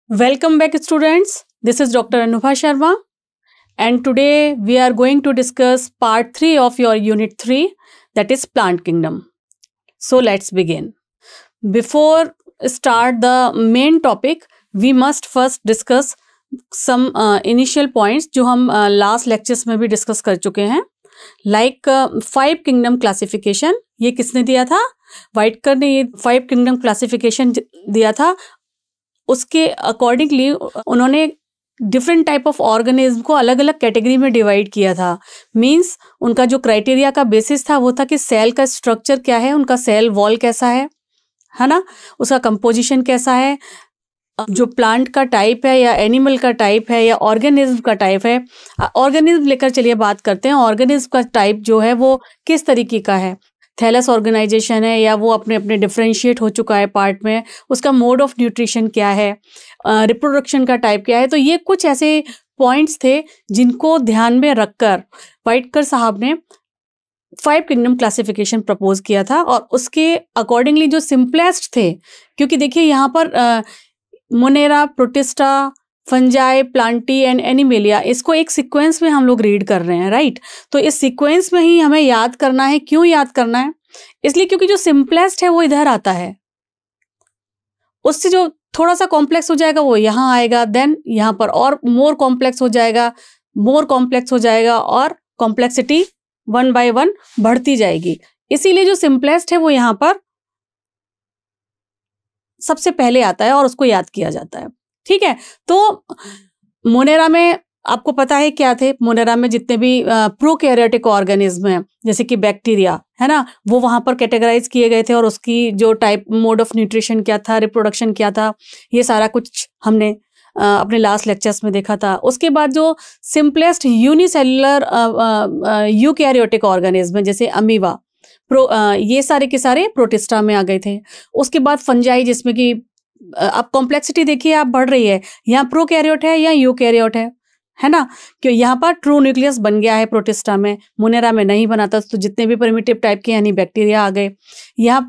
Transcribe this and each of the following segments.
Welcome back, students. This is Dr. Anubha Sharma, and today we are going to discuss part 3 of your unit 3, that is plant kingdom. So let's begin. Before start the main topic, we must first discuss some initial points जो हम last lectures में भी discuss कर चुके हैं. Like 5 kingdom classification, ये किसने दिया था? वाइटकर ने ये 5 kingdom classification दिया था. उसके अकॉर्डिंगली उन्होंने डिफरेंट टाइप ऑफ ऑर्गेनिज्म को अलग अलग कैटेगरी में डिवाइड किया था. मींस उनका जो क्राइटेरिया का बेसिस था वो था कि सेल का स्ट्रक्चर क्या है, उनका सेल वॉल कैसा है ना, उसका कंपोजिशन कैसा है, जो प्लांट का टाइप है या एनिमल का टाइप है या ऑर्गेनिज्म का टाइप है. ऑर्गेनिज्म लेकर चलिए बात करते हैं. ऑर्गेनिज्म का टाइप जो है वो किस तरीके का है, थैलस ऑर्गेनाइजेशन है या वो अपने अपने डिफरेंशिएट हो चुका है पार्ट में, उसका मोड ऑफ न्यूट्रिशन क्या है, रिप्रोडक्शन का टाइप क्या है. तो ये कुछ ऐसे पॉइंट्स थे जिनको ध्यान में रखकर वाइटकर साहब ने 5 किंगडम क्लासिफिकेशन प्रपोज किया था. और उसके अकॉर्डिंगली जो सिंपलेस्ट थे, क्योंकि देखिए यहाँ पर Monera, protista, fungi, Plantae and animalia, इसको एक सीक्वेंस में हम लोग रीड कर रहे हैं, राइट. तो इस सीक्वेंस में ही हमें याद करना है. क्यों याद करना है? इसलिए क्योंकि जो सिंपलेस्ट है वो इधर आता है, उससे जो थोड़ा सा कॉम्प्लेक्स हो जाएगा वो यहाँ आएगा, देन यहाँ पर और मोर कॉम्प्लेक्स हो जाएगा और कॉम्प्लेक्सिटी 1 by 1 बढ़ती जाएगी. इसीलिए जो सिंपलेस्ट है वो यहाँ पर सबसे पहले आता है और उसको याद किया जाता है. ठीक है. तो मोनेरा में आपको पता है क्या थे, मोनेरा में जितने भी प्रोकैरियोटिक ऑर्गेनिज्म हैं जैसे कि बैक्टीरिया है ना, वो वहां पर कैटेगराइज किए गए थे और उसकी जो टाइप, मोड ऑफ न्यूट्रिशन क्या था, रिप्रोडक्शन क्या था, ये सारा कुछ हमने अपने लास्ट लेक्चर्स में देखा था. उसके बाद जो सिंपलेस्ट यूनिसेलुलर यूकैरियोटिक ऑर्गेनिज्म जैसे अमीबा, ये सारे के सारे प्रोटिस्टा में आ गए थे. उसके बाद फंजाई, जिसमें कि अब कॉम्प्लेक्सिटी देखिए आप बढ़ रही है, यहाँ प्रोकैरियोट है या यूकैरियोट है ना, क्यों यहाँ पर ट्रू न्यूक्लियस बन गया है प्रोटिस्टा में, मोनेरा में नहीं बना था. तो जितने भी प्रिमिटिव टाइप के यानी बैक्टीरिया आ गए, यहाँ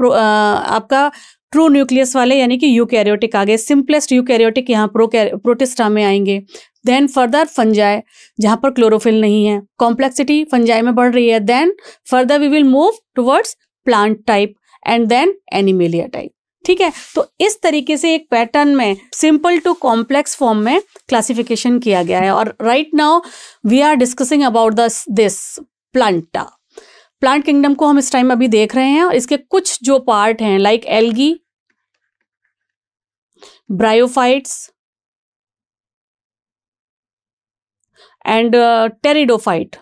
आपका ट्रू न्यूक्लियस वाले यानी कि यूकैरियोटिक आ गए. सिंपलेस्ट यूकैरियोटिक यहाँ प्रोटिस्टा में आएंगे. देन फर्दर फंजाई, जहाँ पर क्लोरोफिल नहीं है, कॉम्प्लेक्सिटी फंजाई में बढ़ रही है. Then further we will move towards plant type and then animalia type. ठीक है. तो इस तरीके से एक पैटर्न में सिंपल टू कॉम्प्लेक्स फॉर्म में क्लासिफिकेशन किया गया है. और right now we are discussing about this plant kingdom को हम इस टाइम अभी देख रहे हैं. और इसके कुछ जो पार्ट हैं like algae, bryophytes and pteridophyte,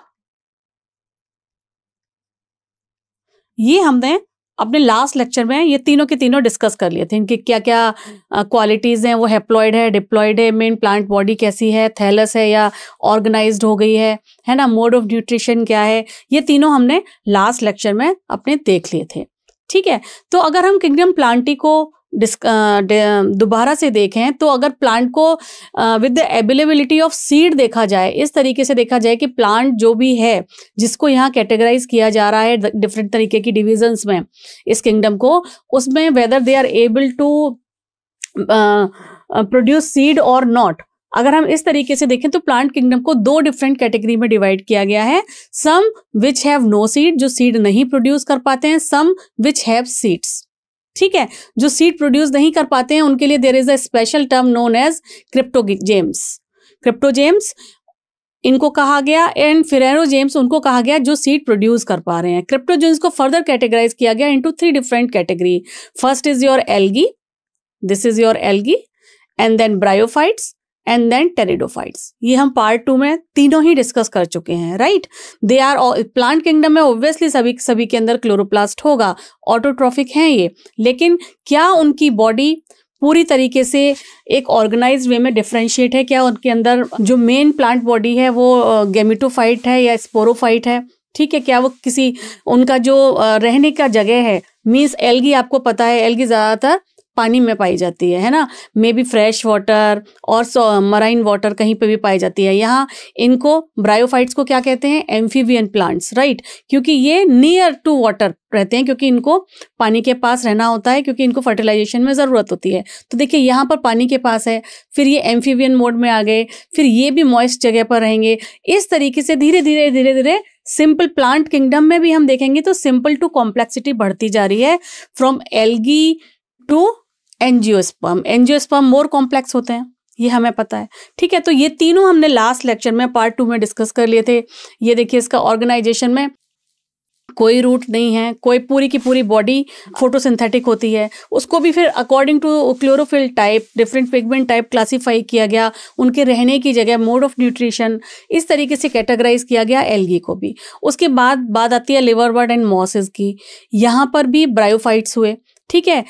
ये हमने अपने लास्ट लेक्चर में ये तीनों के तीनों डिस्कस कर लिए थे. इनकी क्या क्या क्वालिटीज हैं, वो हैप्लॉइड है, डिप्लॉइड है, मेन प्लांट बॉडी कैसी है, थैलस है या ऑर्गेनाइज्ड हो गई है ना, मोड ऑफ न्यूट्रिशन क्या है, ये तीनों हमने लास्ट लेक्चर में अपने देख लिए थे. ठीक है. तो अगर हम किंगडम प्लांटी को दोबारा से देखें, तो अगर प्लांट को with the availability of seed देखा जाए, इस तरीके से देखा जाए कि प्लांट जो भी है जिसको यहाँ कैटेगराइज किया जा रहा है डिफरेंट तरीके की डिविजन्स में इस किंगडम को, उसमें whether they are able to produce seed और नॉट, अगर हम इस तरीके से देखें तो प्लांट किंगडम को 2 डिफरेंट कैटेगरी में डिवाइड किया गया है. सम विच हैव नो सीड, जो सीड नहीं प्रोड्यूस कर पाते हैं. सम विच हैव सीड्स. ठीक है. जो सीड प्रोड्यूस नहीं कर पाते हैं उनके लिए there is a special term known as cryptogams इनको कहा गया, एंड फिरेरोजेम्स उनको कहा गया जो सीड प्रोड्यूस कर पा रहे हैं. क्रिप्टोजेम्स को फर्दर कैटेगराइज किया गया into 3 different category. First is your algae, this is your algae, and then bryophytes and then pteridophytes. ये हम पार्ट 2 में तीनों ही डिस्कस कर चुके हैं, right. They are plant kingdom में ऑब्वियसली सभी के अंदर क्लोरोप्लास्ट होगा, ऑटोट्रॉफिक हैं ये, लेकिन क्या उनकी बॉडी पूरी तरीके से एक ऑर्गेनाइज्ड वे में डिफरेंशिएट है? क्या उनके अंदर जो मेन प्लांट बॉडी है वो गैमेटोफाइट है या स्पोरोफाइट है? ठीक है. क्या वो किसी उनका जो रहने का जगह है, मीन्स एल्गी, आपको पता है एल्गी ज्यादातर पानी में पाई जाती है ना, मे बी फ्रेश वाटर और मराइन वाटर कहीं पे भी पाई जाती है। यहाँ इनको ब्रायोफाइट्स को क्या कहते हैं, एम्फीबियन प्लांट्स, राइट, क्योंकि ये नियर टू वाटर रहते हैं, क्योंकि इनको पानी के पास रहना होता है, क्योंकि इनको फर्टिलाइजेशन में ज़रूरत होती है। तो देखिए यहाँ पर पानी के पास है, फिर ये एम्फीबियन मोड में आ गए, फिर ये भी मॉइस्ट जगह पर रहेंगे। इस तरीके से धीरे धीरे धीरे धीरे सिंपल प्लांट किंगडम में भी हम देखेंगे तो सिंपल टू कॉम्प्लेक्सिटी बढ़ती जा रही है, from algae to angiosperm. Angiosperm more complex होते हैं, ये हमें पता है, ठीक है। तो ये तीनों हमने लास्ट लेक्चर में पार्ट 2 में डिस्कस कर लिए थे। ये देखिए इसका ऑर्गेनाइजेशन में कोई रूट नहीं है, कोई पूरी की पूरी बॉडी फोटोसिंथेटिक होती है, उसको भी फिर according to chlorophyll type, different pigment type classify किया गया, उनके रहने की जगह, मोड ऑफ न्यूट्रिशन, इस तरीके से कैटेगराइज किया गया एल्गी को भी। उसके बाद बात आती है लिवरवर्ट एंड मॉसेस की। यहाँ पर भी ब्रायोफाइट्स हुए, ठीक है।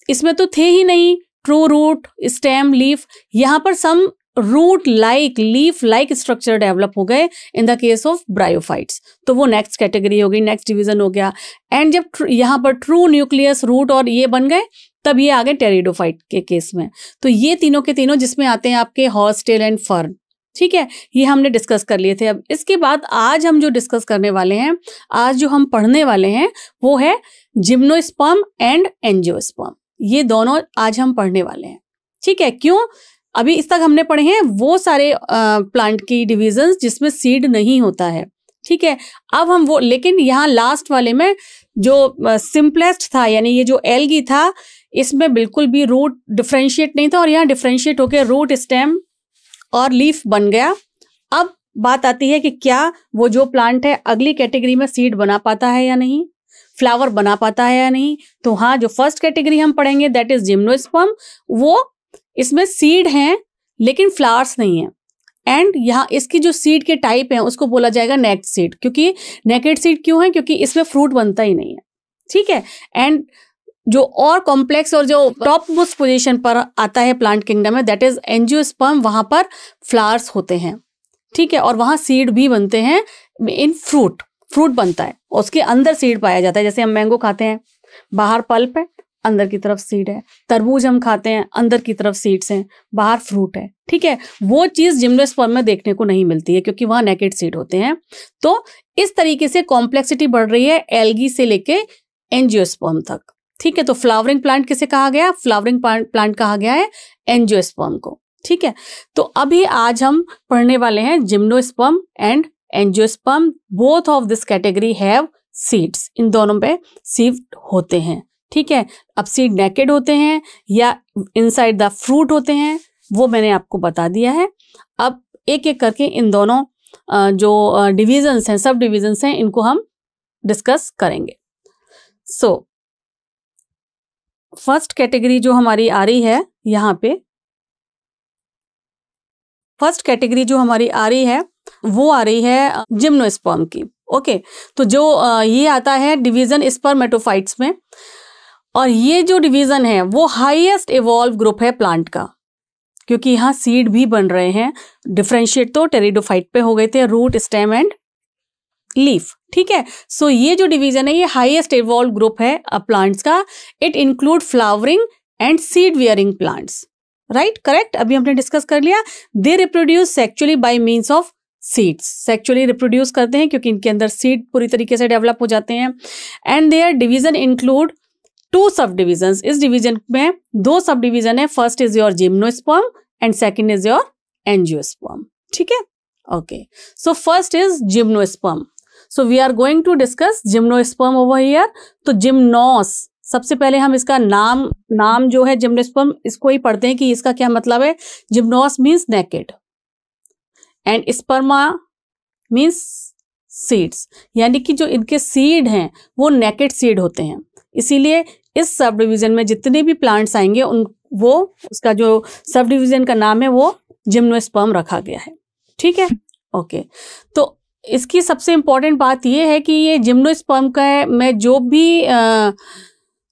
इसमें तो थे ही नहीं ट्रू रूट, स्टेम, लीफ, यहाँ पर some root like, leaf like structure develop हो गए in the case of bryophytes. तो वो नेक्स्ट कैटेगरी हो गई, नेक्स्ट डिवीजन हो गया। एंड जब यहाँ पर ट्रू न्यूक्लियस, रूट और ये बन गए, तब ये आ गए टेरिडोफाइट के केस में। तो ये तीनों के तीनों जिसमें आते हैं आपके हॉर्स टेल एंड फर्न, ठीक है, ये हमने डिस्कस कर लिए थे। अब इसके बाद आज हम जो डिस्कस करने वाले हैं, आज जो हम पढ़ने वाले हैं वो है जिम्नोस्पर्म एंड एंजियोस्पर्म। ये दोनों आज हम पढ़ने वाले हैं, ठीक है। क्यों? अभी इस तक हमने पढ़े हैं वो सारे प्लांट की डिविजन्स जिसमें सीड नहीं होता है, ठीक है। अब हम वो, लेकिन यहाँ लास्ट वाले में जो सिंपलेस्ट था, यानी ये जो एल्गी था, इसमें बिल्कुल भी रूट डिफरेंशिएट नहीं था, और यहाँ डिफरेंशिएट होकर रूट, स्टेम और लीफ बन गया। अब बात आती है कि क्या वो जो प्लांट है अगली कैटेगरी में सीड बना पाता है या नहीं, फ्लावर बना पाता है या नहीं। तो हाँ, जो फर्स्ट कैटेगरी हम पढ़ेंगे दैट इज जिम्नोस्पर्म, वो इसमें सीड हैं लेकिन फ्लावर्स नहीं है। एंड यहाँ इसकी जो सीड के टाइप है उसको बोला जाएगा नेक्ड सीड। क्योंकि नेकेड सीड क्यों है? क्योंकि इसमें फ्रूट बनता ही नहीं है, ठीक है। एंड जो और कॉम्प्लेक्स और जो टॉप मोस्ट पोजीशन पर आता है प्लांट किंगडम में, दैट इज एंजियोस्पर्म, वहां पर फ्लावर्स होते हैं, ठीक है, और वहां सीड भी बनते हैं इन फ्रूट बनता है, उसके अंदर सीड पाया जाता है। जैसे हम मैंगो खाते हैं, बाहर पल्प है, अंदर की तरफ सीड है। तरबूज हम खाते हैं, अंदर की तरफ सीड्स हैं, बाहर फ्रूट है, ठीक है। वो चीज जिम्नोस्पर्म में देखने को नहीं मिलती है क्योंकि वहां नेकेड सीड होते हैं। तो इस तरीके से कॉम्प्लेक्सिटी बढ़ रही है एल्गी से लेके एंजियोस्पर्म तक, ठीक है। तो फ्लावरिंग प्लांट किसे कहा गया? फ्लावरिंग प्लांट कहा गया है एंजियोस्पर्म को, ठीक है। तो अभी आज हम पढ़ने वाले हैं gymnosperm and angiosperm. Both of this category have seeds, इन दोनों पे सीड होते हैं, ठीक है। अब सीड नेकेड होते हैं या इनसाइड द फ्रूट होते हैं, वो मैंने आपको बता दिया है। अब एक एक करके इन दोनों जो डिविजन्स हैं, सब डिविजन्स हैं, इनको हम डिस्कस करेंगे। सो फर्स्ट कैटेगरी जो हमारी आ रही है यहाँ पे, फर्स्ट कैटेगरी जो हमारी आ रही है वो आ रही है जिम्नोस्पर्म की, ओके। तो जो ये आता है डिवीजन स्पर्मेटोफाइट्स में, और ये जो डिवीजन है वो हाईएस्ट इवॉल्व ग्रुप है प्लांट का, क्योंकि यहाँ सीड भी बन रहे हैं। डिफरेंशिएट तो टेरिडोफाइट पे हो गए थे, रूट, स्टेम एंड लीफ, ठीक है। सो ये जो डिवीजन है ये हाईएस्ट इवॉल्व ग्रुप है प्लांट्स का। It include flowering and seed wearing plants, right, correct. अभी हमने डिस्कस कर लिया। They reproduce sexually bye means of seeds, sexually reproduce करते हैं क्योंकि इनके अंदर सीड पूरी तरीके से डेवलप हो जाते हैं। एंड देयर डिवीजन इंक्लूड 2 सब डिविजन्स। इस डिवीजन में 2 सब डिवीजन है। First is your gymnosperm and second is your angiosperm, ठीक है, okay. So first is gymnosperm. So we are going to discuss gymnosperm over here. तो gymnos, सबसे पहले हम इसका नाम जो है जिम्नोस्पर्म, इसको ही पढ़ते हैं कि इसका क्या मतलब है। जिम्नोस means naked and स्पर्मा means seeds, यानी कि जो इनके सीड हैं वो नेकेड सीड होते हैं। इसीलिए इस सब डिवीजन में जितने भी प्लांट्स आएंगे उसका जो सब डिवीजन का नाम है वो जिम्नोस्पर्म रखा गया है, ठीक है, ओके। तो इसकी सबसे इम्पोर्टेंट बात यह है कि ये जिम्नोस्पर्म का में जो भी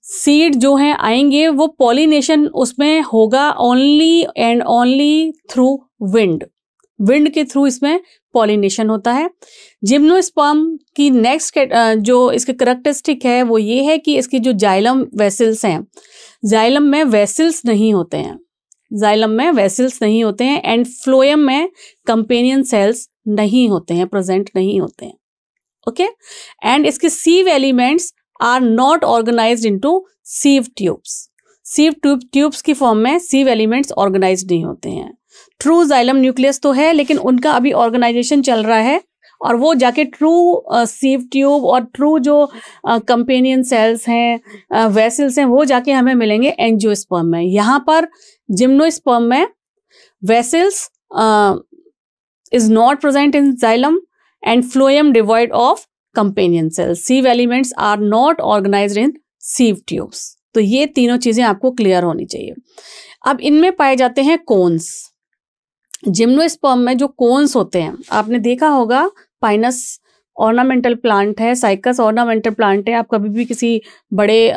सीड जो हैं आएंगे वो पॉलिनेशन उसमें होगा only and only through wind के थ्रू इसमें पॉलिनेशन होता है। जिम्नोस्पर्म की नेक्स्ट जो इसके करैक्टरिस्टिक है वो ये है कि इसकी जो जाइलम वेसल्स हैं, जाइलम में वेसल्स नहीं होते हैं, जाइलम में वेसल्स नहीं होते हैं, एंड फ्लोएम में कंपेनियन सेल्स नहीं होते हैं, प्रेजेंट नहीं होते हैं। ओके, एंड इसके sieve elements are not organized into sieve tubes. Sieve tubes की फॉर्म में सीव एलिमेंट्स ऑर्गेनाइज्ड नहीं होते हैं। ट्रू जाइलम न्यूक्लियस तो है, लेकिन उनका अभी ऑर्गेनाइजेशन चल रहा है, और वो जाके ट्रू सीव ट्यूब और ट्रू जो कंपेनियन सेल्स हैं, वेसल्स हैं, वो जाके हमें मिलेंगे एंजियोस्पर्म में। यहाँ पर जिम्नोस्पर्म में vessels is not present in xylem and phloem devoid of companion cells. Sieve elements are not organized in sieve tubes. तो ये तीनों चीजें आपको क्लियर होनी चाहिए। अब इनमें पाए जाते हैं कोन्स। जिम्नोस्पर्म में जो कोन्स होते हैं, आपने देखा होगा, पाइनस ऑर्नामेंटल प्लांट है, साइकस ऑर्नामेंटल प्लांट है, आप कभी भी किसी बड़े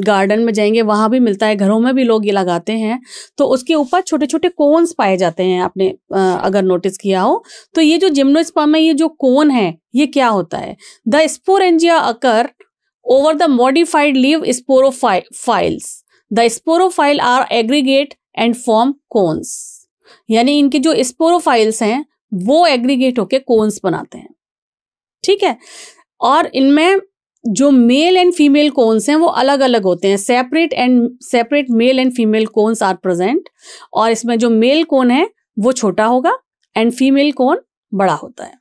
गार्डन में जाएंगे वहां भी मिलता है, घरों में भी लोग ये लगाते हैं, तो उसके ऊपर छोटे छोटे कोन्स पाए जाते हैं। आपने अगर नोटिस किया हो तो ये जो जिम्नोस्पर्म में ये जो कोन है ये क्या होता है? The sporangia occur over the modified leaf sporophyles. The sporophyles are aggregate and form cones. यानी इनके जो स्पोरोफाइल्स हैं वो एग्रीगेट होके कोन्स बनाते हैं, ठीक है। और इनमें जो मेल एंड फीमेल कोन्स हैं वो अलग अलग होते हैं। Separate male and female cones are present, और इसमें जो मेल कोन है वो छोटा होगा एंड फीमेल कोन बड़ा होता है,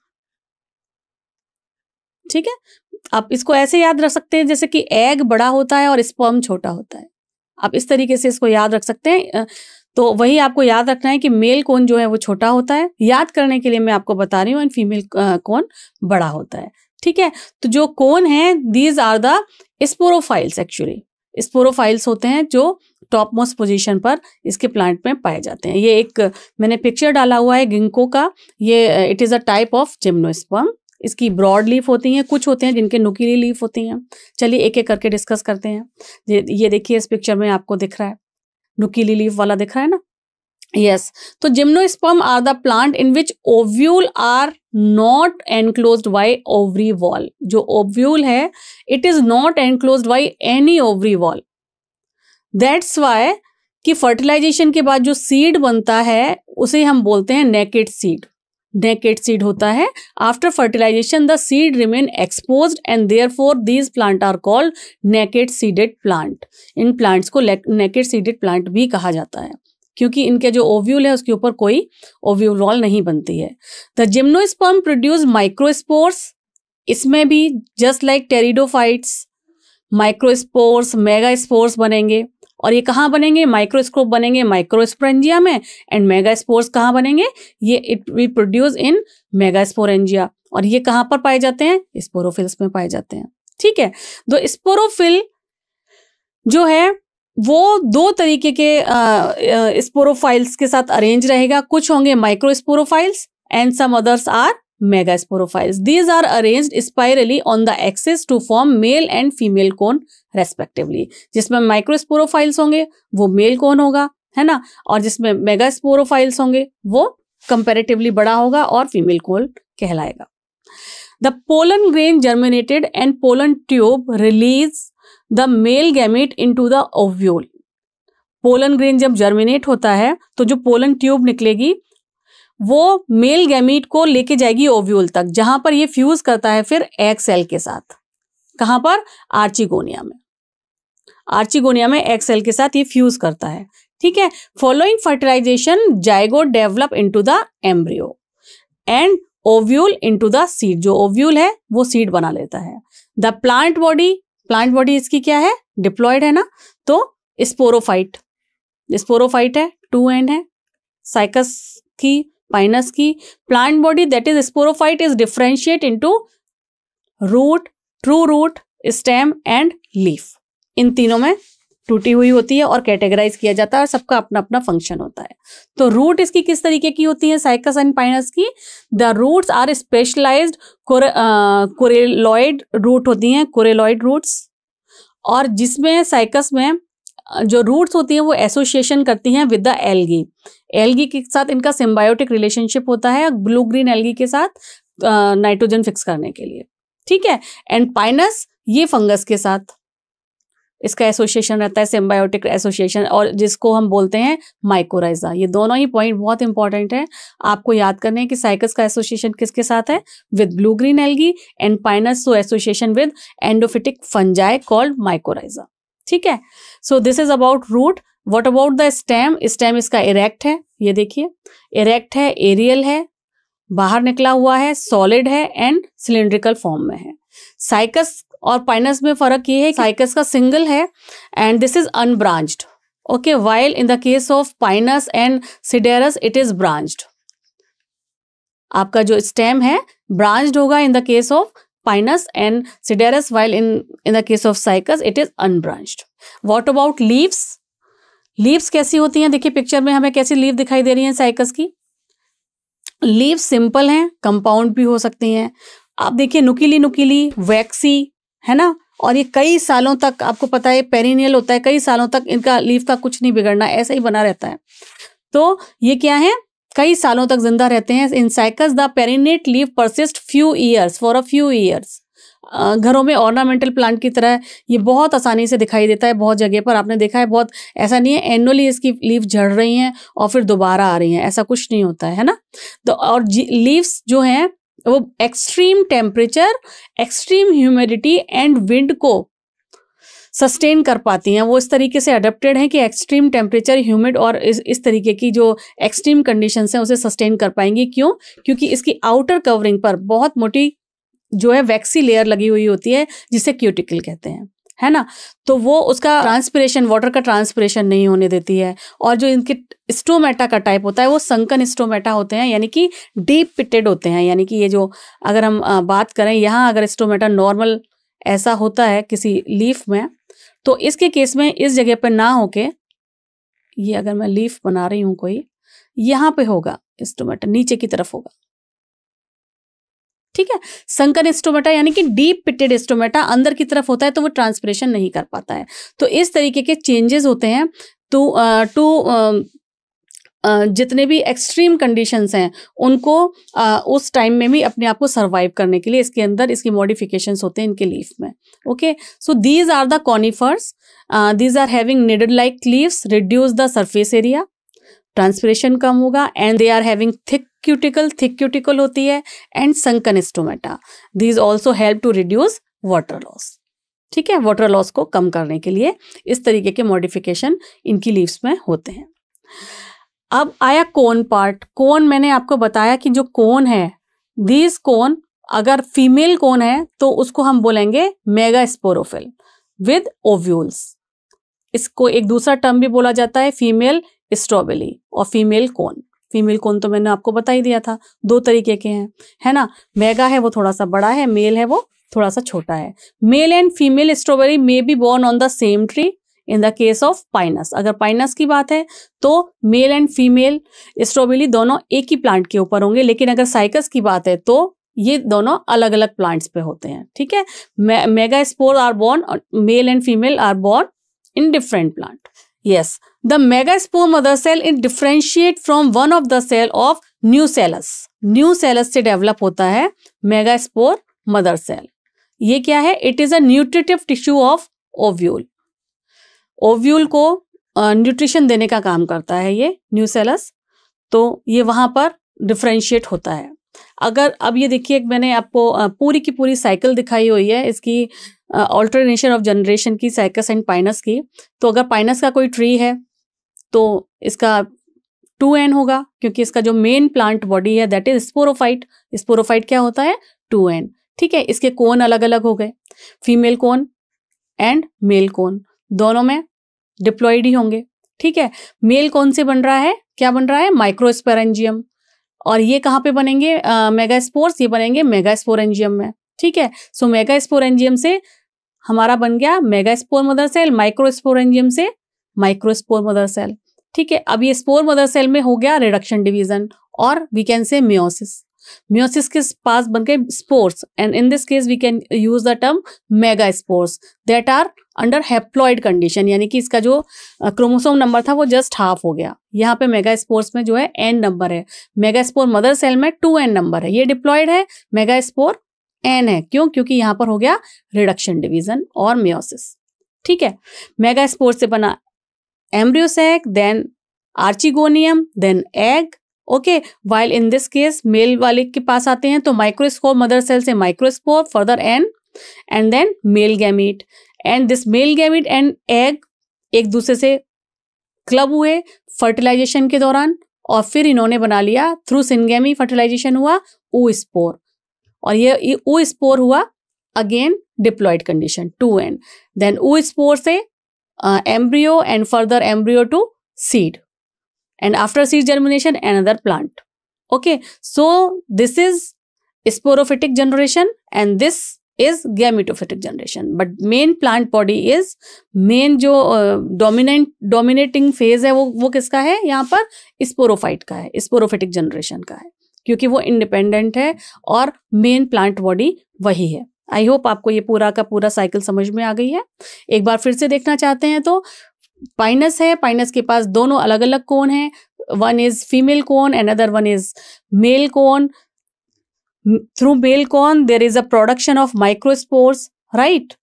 ठीक है। आप इसको ऐसे याद रख सकते हैं जैसे कि एग बड़ा होता है और स्पर्म छोटा होता है। आप इस तरीके से इसको याद रख सकते हैं। तो वही आपको याद रखना है कि मेल कोन जो है वो छोटा होता है, याद करने के लिए मैं आपको बता रही हूँ, एंड फीमेल कोन बड़ा होता है, ठीक है। तो जो कोन है, दीज आर द स्पोरोफाइल्स। एक्चुअली स्पोरोफाइल्स होते हैं जो टॉप मोस्ट पोजीशन पर इसके प्लांट में पाए जाते हैं। ये एक मैंने पिक्चर डाला हुआ है गिंको का, ये it is a type of gymnosperm. इसकी ब्रॉड लीफ होती हैं, कुछ होते हैं जिनके नुकीली लीफ होती हैं। चलिए एक एक करके डिस्कस करते हैं। ये देखिए इस पिक्चर में आपको दिख रहा है, नुकीली लीफ वाला दिख रहा है ना, यस। तो gymnosperm are the plant in which ovule are not enclosed by ovary wall. जो ओव्यूल है it is not enclosed by any ovary wall. That's why कि फर्टिलाइजेशन के बाद जो सीड बनता है उसे हम बोलते हैं नेकेड सीड। नेकेड सीड होता है। After fertilisation the seed remain exposed and therefore these plants are called naked seeded plant. इन प्लांट्स को नेकेड सीडेड प्लांट भी कहा जाता है क्योंकि इनके जो ओव्यूल है उसके ऊपर कोई ओव्यूल वॉल नहीं बनती है। The gymnosperm produce microspores. इसमें भी just like pteridophytes microspores megaspores बनेंगे, और ये कहाँ बनेंगे? माइक्रोस्कोप बनेंगे माइक्रोस्पोरेंजिया में, एंड मेगास्पोर्स कहाँ बनेंगे? ये it will produce in megasporangia. और ये कहाँ पर पाए जाते हैं? स्पोरोफिल्स में पाए जाते हैं, ठीक है। तो स्पोरोफिल जो है वो दो तरीके के स्पोरोफाइल्स के साथ अरेंज रहेगा। कुछ होंगे microsporophylls and some others are megasporophylls. These are arranged spirally on the axis to form male and female cone respectively. जिसमें माइक्रोस्पोरोफाइल्स होंगे वो मेल कोन होगा, है ना, और जिसमें मेगास्पोरोफाइल्स होंगे वो कंपैरेटिवली बड़ा होगा और फीमेल कोन कहलाएगा। The pollen grain germinated and pollen tube release the male gamete into the ovule. Pollen grain जब जर्मिनेट होता है तो जो पोलन ट्यूब निकलेगी वो मेल गैमीट को लेके जाएगी ओव्यूल तक, जहां पर ये फ्यूज करता है फिर एग सेल के साथ। कहां पर? आर्चिगोनिया में। आर्चिगोनिया में एग सेल के साथ ये फ्यूज करता है, ठीक है। Following fertilisation zygote develop into the embryo and ovule into the seed. जो ओव्यूल है वो सीड बना लेता है। द प्लांट बॉडी इसकी क्या है? डिप्लॉयड है ना, तो स्पोरोफाइट है, 2 एंड है। साइकस की, पाइनस की। Plant body that is sporophyte is differentiate into root, true root, stem and leaf. इन तीनों में टूटी हुई होती है और कैटेगराइज किया जाता है और सबका अपना अपना फंक्शन होता है। तो रूट इसकी किस तरीके की होती है साइकस एंड पाइनस की? The roots are specialised coralloid root होती हैं, कोरेलॉइड रूट्स। और जिसमें साइकस में जो रूट्स होती हैं वो एसोसिएशन करती हैं विद द एल्गी। एल्गी के साथ इनका सिम्बायोटिक रिलेशनशिप होता है ब्लू ग्रीन एल्गी के साथ नाइट्रोजन फिक्स करने के लिए, ठीक है। एंड पाइनस ये फंगस के साथ इसका एसोसिएशन रहता है, सिम्बायोटिक एसोसिएशन, और जिसको हम बोलते हैं माइकोराइजा। ये दोनों ही पॉइंट बहुत इंपॉर्टेंट है, आपको याद करने हैं कि साइकस का एसोसिएशन किसके साथ है, with blue green algae, and Pinus so association with endophytic fungi called mycorrhiza, ठीक है। So this is about root. What about the stem? Stem इसका इरेक्ट है, ये देखिए इरेक्ट है, एरियल है, बाहर निकला हुआ है, सॉलिड है एंड सिलिंड्रिकल फॉर्म में है। साइकस और पाइनस में फर्क ये है, साइकस का सिंगल है and this is unbranched, okay, while in the case of Pinus and Cedrus it is branched. आपका जो स्टेम है ब्रांच्ड होगा in the case of Pinus and Cedrus, while in the case of Cycas it is unbranched. What about leaves? Leaves कैसी होती हैं? देखिए picture में हमें कैसी लीव दिखाई दे रही है साइकस की। लीव सिंपल हैं, कंपाउंड भी हो सकती हैं। आप देखिए नुकीली नुकीली, वैक्सी, है ना, और ये कई सालों तक, आपको पता है पेरिनियल होता है, कई सालों तक इनका लीफ का कुछ नहीं बिगड़ना, ऐसा ही बना रहता है। तो ये क्या है, कई सालों तक जिंदा रहते हैं। In Cycas the pinnate leaf persist few years, for a few years. घरों में ऑर्नामेंटल प्लांट की तरह ये बहुत आसानी से दिखाई देता है, बहुत जगह पर आपने देखा है। बहुत ऐसा नहीं है एनुअली इसकी लीफ झड़ रही हैं और फिर दोबारा आ रही हैं, ऐसा कुछ नहीं होता है ना। तो और लीव्स जो हैं वो extreme temperature, extreme humidity and wind को सस्टेन कर पाती हैं। वो इस तरीके से अडेप्टेड हैं कि एक्सट्रीम टेम्परेचर, ह्यूमिड और इस तरीके की जो एक्सट्रीम कंडीशंस हैं उसे सस्टेन कर पाएंगी। क्यों? क्योंकि इसकी आउटर कवरिंग पर बहुत मोटी जो है वैक्सी लेयर लगी हुई होती है, जिसे क्यूटिकल कहते हैं, है ना। तो वो उसका ट्रांसपिरेशन, वाटर का ट्रांसपिरेशन नहीं होने देती है। और जो इनके स्टोमेटा का टाइप होता है वो संकन स्टोमेटा होते हैं, यानी कि डीप पिटेड होते हैं। यानी कि ये जो, अगर हम बात करें यहाँ, अगर स्टोमेटा नॉर्मल ऐसा होता है किसी लीफ में, तो इसके केस में इस जगह पर ना होके, ये अगर मैं लीफ बना रही हूँ कोई, यहाँ पे होगा स्टोमेटा, नीचे की तरफ होगा, ठीक है। संकन स्टोमेटा यानी कि डीप पिटेड स्टोमेटा अंदर की तरफ होता है, तो वो ट्रांसपिरेशन नहीं कर पाता है। तो इस तरीके के चेंजेस होते हैं। तो जितने भी एक्सट्रीम कंडीशंस हैं उनको उस टाइम में भी अपने आप को सर्वाइव करने के लिए इसके अंदर इसकी मॉडिफिकेशंस होते हैं इनके लीफ में, ओके। So these are the conifers, these are having needle like leaves, reduce the surface area, transpiration कम होगा, and they are having thick cuticle होती है, and sunken stomata. These also help to reduce water loss, ठीक है। Water loss को कम करने के लिए इस तरीके के मॉडिफिकेशन इनकी लीव्स में होते हैं। अब आया कोन पार्ट। कोन मैंने आपको बताया कि जो कोन है, दीज कोन, अगर फीमेल कोन है तो उसको हम बोलेंगे मेगास्पोरोफिल विद ओव्यूल्स। इसको एक दूसरा टर्म भी बोला जाता है फीमेल स्ट्रॉबेरी और फीमेल कोन। फीमेल कोन तो मैंने आपको बता ही दिया था, दो तरीके के हैं, है ना। मेगा है वो थोड़ा सा बड़ा है, मेल है वो थोड़ा सा छोटा है। Male and female strawberry may be borne on the same tree in the case of pinus. अगर पाइनस की बात है तो मेल एंड फीमेल स्ट्रॉबेरी दोनों एक ही प्लांट के ऊपर होंगे, लेकिन अगर साइकस की बात है तो ये दोनों अलग अलग प्लांट्स पे होते हैं, ठीक है। Megaspore are borne, male and female are borne in different plant. Yes, the megaspore mother cell it differentiate from one of the cell of nucellus. Nucellus से develop होता है megaspore mother cell. ये क्या है? It is a nutritive tissue of ovule. Ovule को nutrition देने का काम करता है ये nucellus, तो ये वहां पर डिफ्रेंशिएट होता है। अगर अब ये देखिए, मैंने आपको पूरी की पूरी साइकिल दिखाई हुई है इसकी, ऑल्टरनेशन ऑफ जनरेशन की, साइकस एंड पाइनस की। तो अगर पाइनस का कोई ट्री है तो इसका 2n होगा, क्योंकि इसका जो मेन प्लांट बॉडी है दैट इज स्पोरोफाइट। स्पोरोफाइट क्या होता है? 2n, ठीक है। इसके कोन अलग अलग हो गए, female cone and male cone दोनों में डिप्लॉइड ही होंगे, ठीक है। मेल कोन से बन रहा है, क्या बन रहा है? माइक्रोस्पोरेंजियम। और ये कहाँ पे बनेंगे मेगास्पोर्स? ये बनेंगे मेगास्पोरेंजियम में, ठीक है। सो मेगास्पोरेंजियम से हमारा बन गया मेगास्पोर मदर सेल, माइक्रोस्पोरेंजियम से माइक्रोस्पोर मदर सेल, ठीक है। अब ये स्पोर मदर सेल में हो गया रिडक्शन डिवीजन और we can say meiosis. Meiosis के पास बन गए spores, and in this case we can use the term mega spores that are under haploid condition, यानी कि इसका जो क्रोमोसोम नंबर था वो जस्ट हाफ हो गया। यहाँ पे मेगा स्पोर्स में जो है n नंबर है, मेगा स्पोर मदर सेल में 2n नंबर है, ये डिप्लॉयड है, मेगा स्पोर n है, क्यों? क्योंकि यहाँ पर हो गया रिडक्शन डिवीजन और मियोसिस। ठीक है, मेगा स्पोर से बना embryo sac, then archegonium, then egg. Okay, while in this case male वाले के पास आते हैं तो माइक्रोस्पोर मदर सेल से microspore, further and then male gamete, and this male gamete and egg एक दूसरे से क्लब हुए फर्टिलाइजेशन के दौरान, और फिर इन्होंने बना लिया थ्रू सिनगेमी फर्टिलाइजेशन हुआ ओ स्पोर, और ये ओ स्पोर हुआ again diploid condition 2n, then oospore से embryo and further embryo to seed, and after seed germination another plant. Okay, so this is sporophytic generation and this is gametophytic generation, but main plant body is main जो dominating phase है वो किसका है? यहाँ पर sporophyte का है, sporophytic generation का है, क्योंकि वो इंडिपेंडेंट है और मेन प्लांट बॉडी वही है। आई होप आपको ये पूरा का पूरा साइकिल समझ में आ गई है। एक बार फिर से देखना चाहते हैं तो पाइनस है, पाइनस के पास दोनों अलग अलग कोन है, one is female cone, another one is male cone. Through male cone there is a production of microspores, right,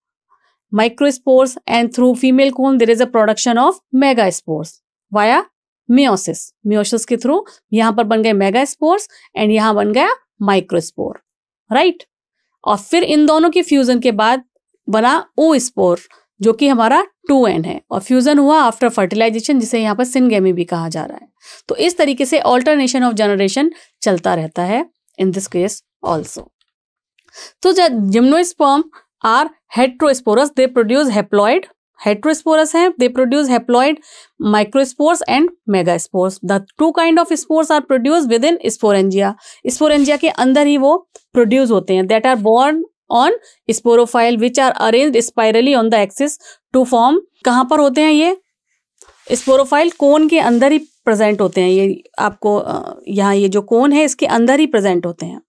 microspores, and through female cone there is a production of megaspores via meiosis. Meiosis के थ्रू यहां पर बन गए megaspores and यहां बन गया microspore, right. और फिर इन दोनों की फ्यूजन के बाद बना ओ स्पोर जो कि हमारा 2n है, और फ्यूजन हुआ आफ्टर फर्टिलाइजेशन, जिसे यहाँ पर सिनगेमी भी कहा जा रहा है। तो इस तरीके से ऑल्टरनेशन ऑफ जनरेशन चलता रहता है इन दिस केस ऑल्सो। तो gymnosperm are heterosporous, they produce haploid, heterosporous हैं, they produce haploid microspores and megaspores. The two kind of spores are produce within sporangia, sporangia के अंदर ही वो produce होते हैं, that are born on sporophyte which are arranged spirally on the axis to form। कहाँ पर होते हैं ये स्पोरोफाइल? कोन के अंदर ही प्रेजेंट होते हैं। ये आपको यहाँ ये जो कोन है इसके अंदर ही प्रेजेंट होते हैं।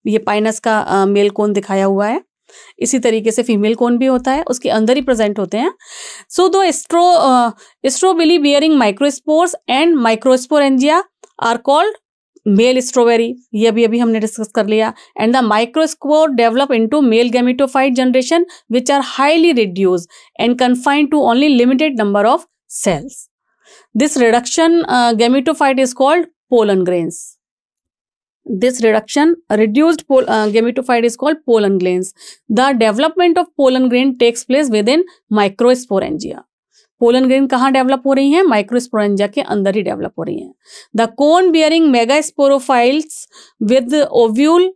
ये पाइनस का मेल कोन दिखाया हुआ है, इसी तरीके से फीमेल कोन भी होता है, उसके अंदर ही प्रेजेंट होते हैं। सो दो strobili bearing microspores and microsporangia are called male strobili, ये अभी हमने डिस्कस कर लिया। And the microspore develop into male gametophyte generation which are highly reduced and confined to only limited number of cells. This reduction gametophyte is called pollen grains. This reduced gametophyte is called pollen grains. The development of pollen grain takes place within microsporangia. Pollen grain कहाँ develop हो रही हैं? Microsporangia के अंदर ही develop हो रही हैं। The cone bearing megasporophylls with ovule,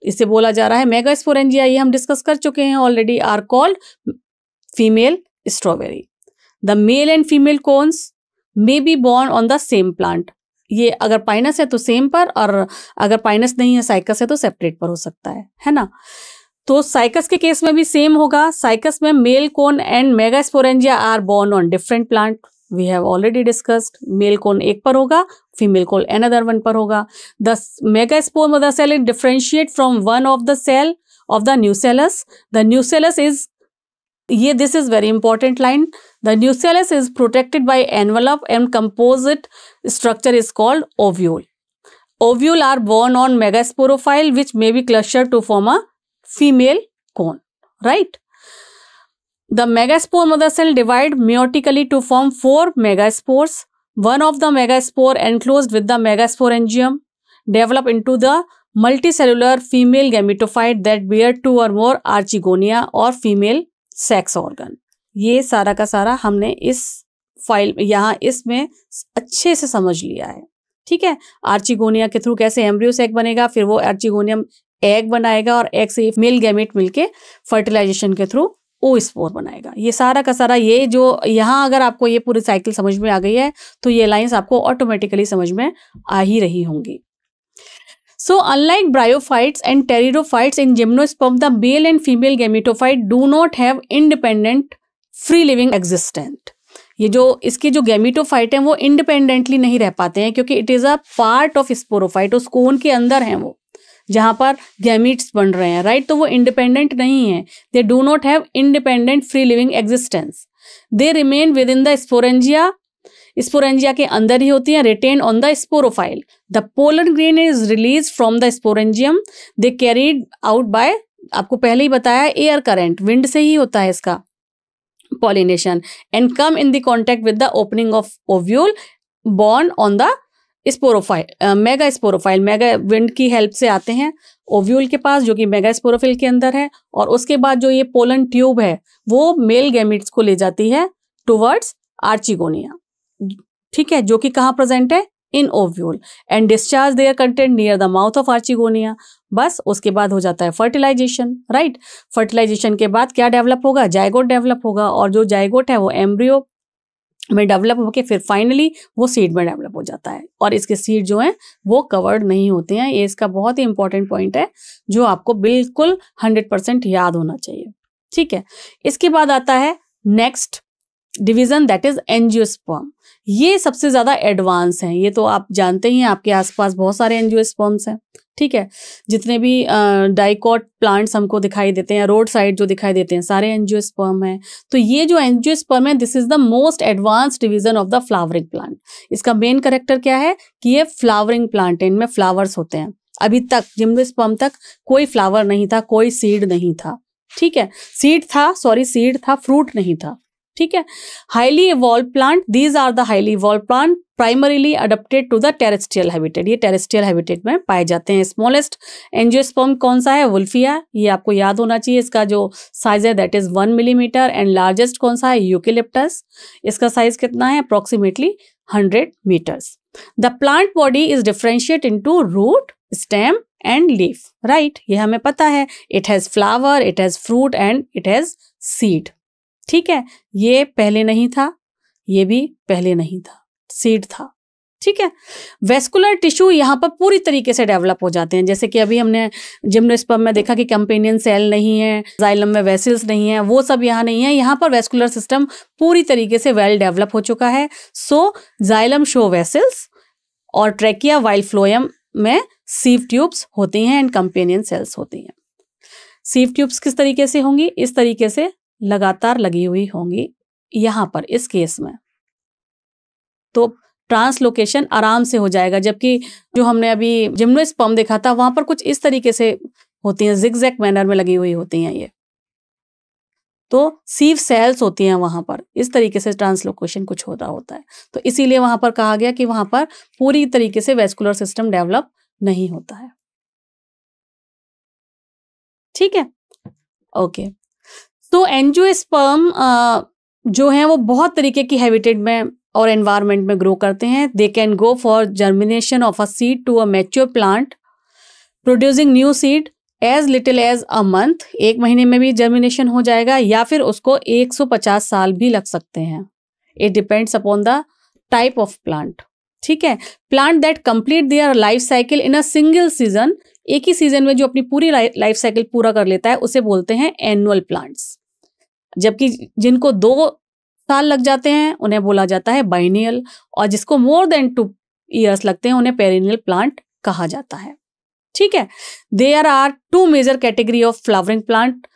इसे बोला जा रहा है मेगास्पोरेंजिया, ये हम डिस्कस कर चुके हैं already, are called female strawberry. The male and female cones may be borne on the same plant. ये अगर पाइनस है तो सेम पर, और अगर पाइनस नहीं है साइकस है तो सेपरेट पर हो सकता है ना। तो साइकस के केस में भी सेम होगा। साइकस में male cone and megasporangia are born on different plant, we have already discussed. Male cone एक पर होगा, फीमेल कोन अनदर वन पर होगा। The megaspore mother cell is differentiate from one of the cell of the nucellus. The nucellus is, ये this is very important line, the nucellus is protected by envelop and composite structure is called ovule. Ovule are born on megasporophyll which may be cluster to form a female cone, right? The megaspore mother cell divide meiotically to form 4 megaspores. One of the megaspore enclosed with the megasporangium develop into the multicellular female gametophyte that bear 2 or more archegonia or female sex organ. ये सारा का सारा हमने इस file यहाँ इसमें अच्छे से समझ लिया है, ठीक है। आर्चिगोनिया के थ्रू कैसे एम्ब्रियो सैक बनेगा, फिर वो आर्चिगोनियम एग बनाएगा और एग से मेल गैमेट मिलके फर्टिलाइजेशन के थ्रू ओ स्पोर बनाएगा। ये सारा का सारा, ये जो यहाँ अगर आपको ये पूरी साइकिल समझ में आ गई है तो ये लाइंस आपको ऑटोमेटिकली समझ में आ ही रही होंगी। So unlike bryophytes and pteridophytes in gymnosperm, the male and female gametophyte do not have independent free living existent. ये जो इसके जो गैमेटोफाइट हैं वो इंडिपेंडेंटली नहीं रह पाते हैं, क्योंकि it is a part of sporophyte, उस कोन के अंदर हैं वो, जहां पर गैमीट्स बन रहे हैं, राइट। तो वो इंडिपेंडेंट नहीं है, they do not have independent free living existence, they remain within the sporangia, sporangia के अंदर ही होती है, retain on the sporophyll, the pollen grain is release from the sporangium, they carried out by, आपको पहले ही बताया, air current, wind से ही होता है इसका pollination, and come in the contact with the opening of ovule born on the sporophyll, mega sporophyll, mega wind की help से आते हैं ओव्यूल के पास जो कि मेगा स्पोरोफाइल के अंदर है, और उसके बाद जो ये पोलन ट्यूब है वो मेल गैमीट्स को ले जाती है टुवर्ड्स आर्चिगोनिया, ठीक है, जो कि कहाँ प्रेजेंट है, in ovule, and discharge their content near the mouth of archegonia. बस उसके बाद हो जाता है फर्टिलाइजेशन, राइट। फर्टिलाइजेशन के बाद क्या डेवलप होगा, जायगोट डेवलप होगा, और जो जायगोट है वो एम्ब्रियो में डेवलप होकर फिर फाइनली वो सीड में डेवलप हो जाता है, और इसके सीड जो हैं वो कवर्ड नहीं होते हैं। ये इसका बहुत ही इंपॉर्टेंट पॉइंट है जो आपको बिल्कुल 100% याद होना चाहिए, ठीक है। इसके बाद आता है next division, that is angiosperm. ये सबसे ज्यादा एडवांस हैं, ये तो आप जानते ही हैं, आपके आसपास बहुत सारे एंजियोस्पर्म्स हैं, ठीक है। जितने भी डाइकॉट प्लांट्स हमको दिखाई देते हैं, रोड साइड जो दिखाई देते हैं, सारे एंजियोस्पर्म हैं। तो ये जो एंजियोस्पर्म है, this is the most advanced division of the flowering plant. इसका मेन कैरेक्टर क्या है कि ये फ्लावरिंग प्लांट है, इनमें फ्लावर्स होते हैं। अभी तक जिम्नोस्पर्म तक कोई फ्लावर नहीं था, कोई सीड नहीं था, ठीक है। सीड था, फ्रूट नहीं था, ठीक है। Highly evolve plant, these are the highly evolve plant primarily adapted to the terrestrial habitat, ये टेरेस्ट्रियल हैबिटेट में पाए जाते हैं। स्मॉलेस्ट एंजियोस्पर्म कौन सा है, वुल्फिया, ये आपको याद होना चाहिए, इसका जो साइज है that is 1 millimetre, and largest कौन सा है, यूकेलिप्टस, इसका साइज कितना है, approximately 100 metres. The plant body is differentiate into root, stem and leaf, right, ये हमें पता है। It has flower, it has fruit and it has seed, ठीक है। ये पहले नहीं था, ये भी पहले नहीं था, सीड था, ठीक है। वेस्कुलर टिश्यू यहाँ पर पूरी तरीके से डेवलप हो जाते हैं, जैसे कि अभी हमने जिम्नोस्पर्म में देखा कि कंपेनियन सेल नहीं है, जाइलम में वेसल्स नहीं है, वो सब यहाँ नहीं है। यहाँ पर वेस्कुलर सिस्टम पूरी तरीके से वेल डेवलप हो चुका है। सो जाइलम शो वेसल्स, और ट्रैकिया वाइल फ्लोएम में सीव ट्यूब्स होती हैं एंड कंपेनियन सेल्स होती हैं। सीव ट्यूब्स किस तरीके से होंगी, इस तरीके से लगातार लगी हुई होंगी यहां पर इस केस में, तो ट्रांसलोकेशन आराम से हो जाएगा। जबकि जो हमने अभी जिम्नोस्पर्म देखा था वहां पर कुछ इस तरीके से होती हैं, जिगजैग मैनर में लगी हुई होती हैं ये, तो सीव सेल्स होती हैं वहां पर, इस तरीके से ट्रांसलोकेशन कुछ होता है। तो इसीलिए वहां पर कहा गया कि वहां पर पूरी तरीके से वेस्कुलर सिस्टम डेवलप नहीं होता है, ठीक है, ओके। तो एंजियोस्पर्म जो हैं वो बहुत तरीके की हैबिटेट में और एनवायरनमेंट में ग्रो करते हैं। They can go for germination of a seed to a mature plant producing new seed as little as a month, 1 महीने में भी जर्मिनेशन हो जाएगा, या फिर उसको 150 साल भी लग सकते हैं। It depends upon the type of plant, ठीक है। Plant that complete their life cycle in a single season, एक ही सीजन में जो अपनी पूरी लाइफ साइकिल पूरा कर लेता है उसे बोलते हैं एनुअल प्लांट्स। जबकि जिनको 2 साल लग जाते हैं उन्हें बोला जाता है बाइनियल, और जिसको मोर देन 2 ईयर्स लगते हैं उन्हें पेरिनियल प्लांट कहा जाता है, ठीक है। There are 2 major category of flowering plant,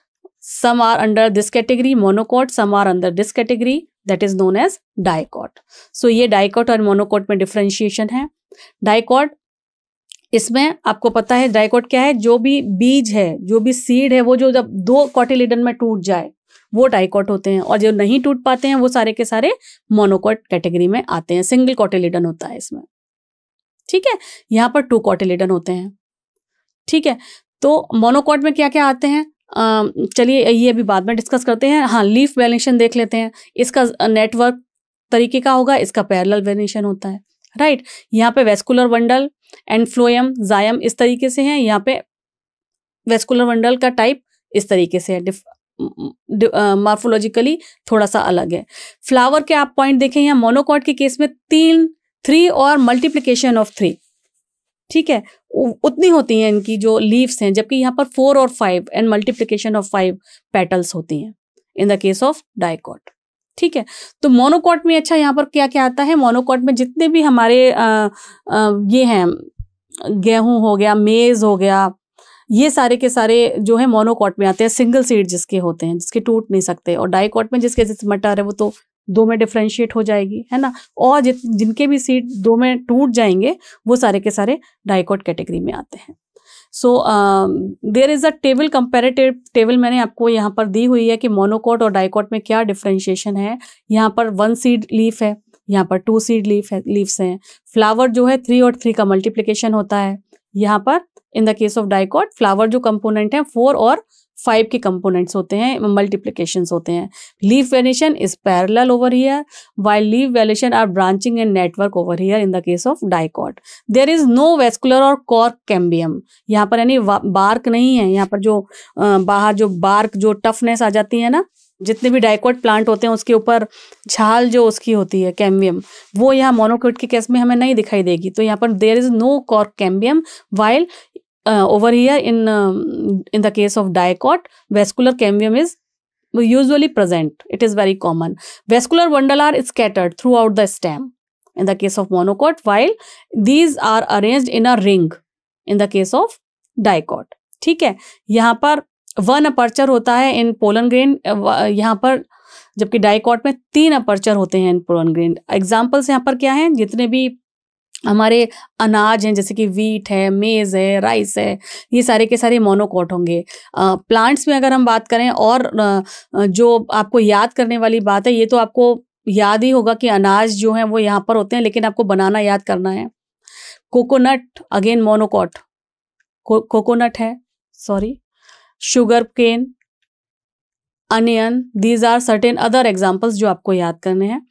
some are under this category monocot, some are under this category that is known as dicot. So ये डाइकॉट और मोनोकॉट में डिफरेंशिएशन है। डाइकॉट, इसमें आपको पता है डाइकॉट क्या है, जो भी बीज है, जो भी सीड है, वो जो जब 2 कॉटिलिडन में टूट जाए वो डाइकॉट होते हैं, और जो नहीं टूट पाते हैं वो सारे के सारे मोनोकॉट कैटेगरी में आते हैं। सिंगल कॉटिलिडन होता है इसमें, ठीक है। यहाँ पर 2 कॉटिलिडन होते हैं, ठीक है। तो मोनोकॉट में क्या क्या आते हैं, चलिए ये अभी बाद में डिस्कस करते हैं। हाँ, लीफ वेनेशन देख लेते हैं। इसका नेटवर्क तरीके का होगा, इसका पैरेलल वेनेशन होता है, राइट। यहाँ पे वेस्कुलर बंडल एंड फ्लोएम जायम इस तरीके से हैं, यहाँ पे वेस्कुलर बंडल का टाइप इस तरीके से है, मॉर्फोलॉजिकली थोड़ा सा अलग है। फ्लावर के आप पॉइंट देखें, यहाँ मोनोकॉट के केस में 3 और मल्टीप्लिकेशन ऑफ 3, ठीक है, उतनी होती हैं इनकी जो लीव्स हैं, जबकि यहाँ पर 4 और 5 एंड मल्टीप्लिकेशन ऑफ 5 पेटल्स होती हैं इन द केस ऑफ डाइकॉट, ठीक है। तो मोनोकॉट में अच्छा यहाँ पर क्या क्या आता है, मोनोकॉट में जितने भी हमारे ये हैं, गेहूं हो गया, मेज हो गया, ये सारे के सारे जो है मोनोकॉट में आते हैं, सिंगल सीड जिसके होते हैं, जिसके टूट नहीं सकते। और डाइकॉट में जिसके जैसे मटर है वो तो 2 में डिफरेंशिएट हो जाएगी, है ना। और जिनके भी सीड 2 में टूट जाएंगे वो सारे के सारे डाइकॉट कैटेगरी में आते हैं। So there is a table, comparative table मैंने आपको यहाँ पर दी हुई है कि मोनोकॉट और डाइकॉट में क्या डिफरेंशिएशन है। यहाँ पर 1 सीड लीफ है, यहाँ पर 2 सीड लीव्स हैं। फ्लावर जो है 3 और 3 का मल्टीप्लिकेशन होता है। यहाँ पर इन the case of dicot flower जो कंपोनेंट है 4 और 5 के कंपोनेंट्स होते हैं, मल्टीप्लिकेशंस होते हैं। Leaf variation is parallel over here while leaf variation are branching in network over here in the case of dicot. There is no vascular और cork cambium, यहाँ पर यानी बार्क नहीं है। यहाँ पर जो बाहर जो बार्क जो टफनेस आ जाती है ना, जितने भी डाइकॉट प्लांट होते हैं उसके ऊपर छाल जो उसकी होती है कैम्बियम, वो यहाँ मोनोकॉट के केस में हमें नहीं दिखाई देगी। तो यहाँ पर there is no cork cambium while over here in the case of dicot vascular cambium is usually present. It is very common. Vascular bundle are scattered throughout the stem in the case of monocot, while these are arranged in a ring in the case of dicot. ठीक है, यहाँ पर 1 aperture होता है इन pollen grain, यहाँ पर जबकि dicot में 3 अपर्चर होते हैं इन पोलन ग्रेन। एग्जाम्पल्स यहाँ पर क्या हैं, जितने भी हमारे अनाज हैं जैसे कि वीट है, मेज है, राइस है, ये सारे के सारे मोनोकॉट होंगे। प्लांट्स में अगर हम बात करें, और जो आपको याद करने वाली बात है, ये तो आपको याद ही होगा कि अनाज जो है वो यहाँ पर होते हैं, लेकिन आपको बनाना याद करना है। कोकोनट अगेन मोनोकॉट, कोकोनट है, sorry, sugar cane, onion, these are certain other examples जो आपको याद करने हैं।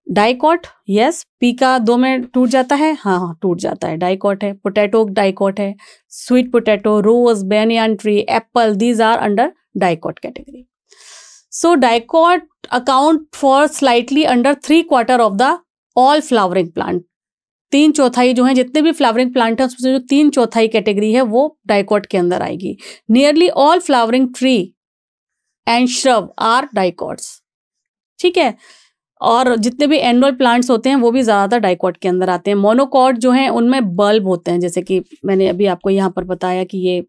डाइकॉट, यस, पी का 2 में टूट जाता है, हाँ टूट जाता है, डाइकॉट है। पोटैटो डाइकॉट है, sweet potato, rose, banyan tree, apple, these are under dicot category. So dicot account for slightly under 3/4 of the all flowering plant. 3/4 जो है जितने भी फ्लावरिंग प्लांट है उसमें जो 3/4 कैटेगरी है वो डाइकॉट के अंदर आएगी। Nearly all flowering tree and shrub are dicots, ठीक है। और जितने भी एनुअल प्लांट्स होते हैं वो भी ज़्यादातर डाइकॉट के अंदर आते हैं। मोनोकॉट जो हैं उनमें बल्ब होते हैं, जैसे कि मैंने अभी आपको यहाँ पर बताया कि ये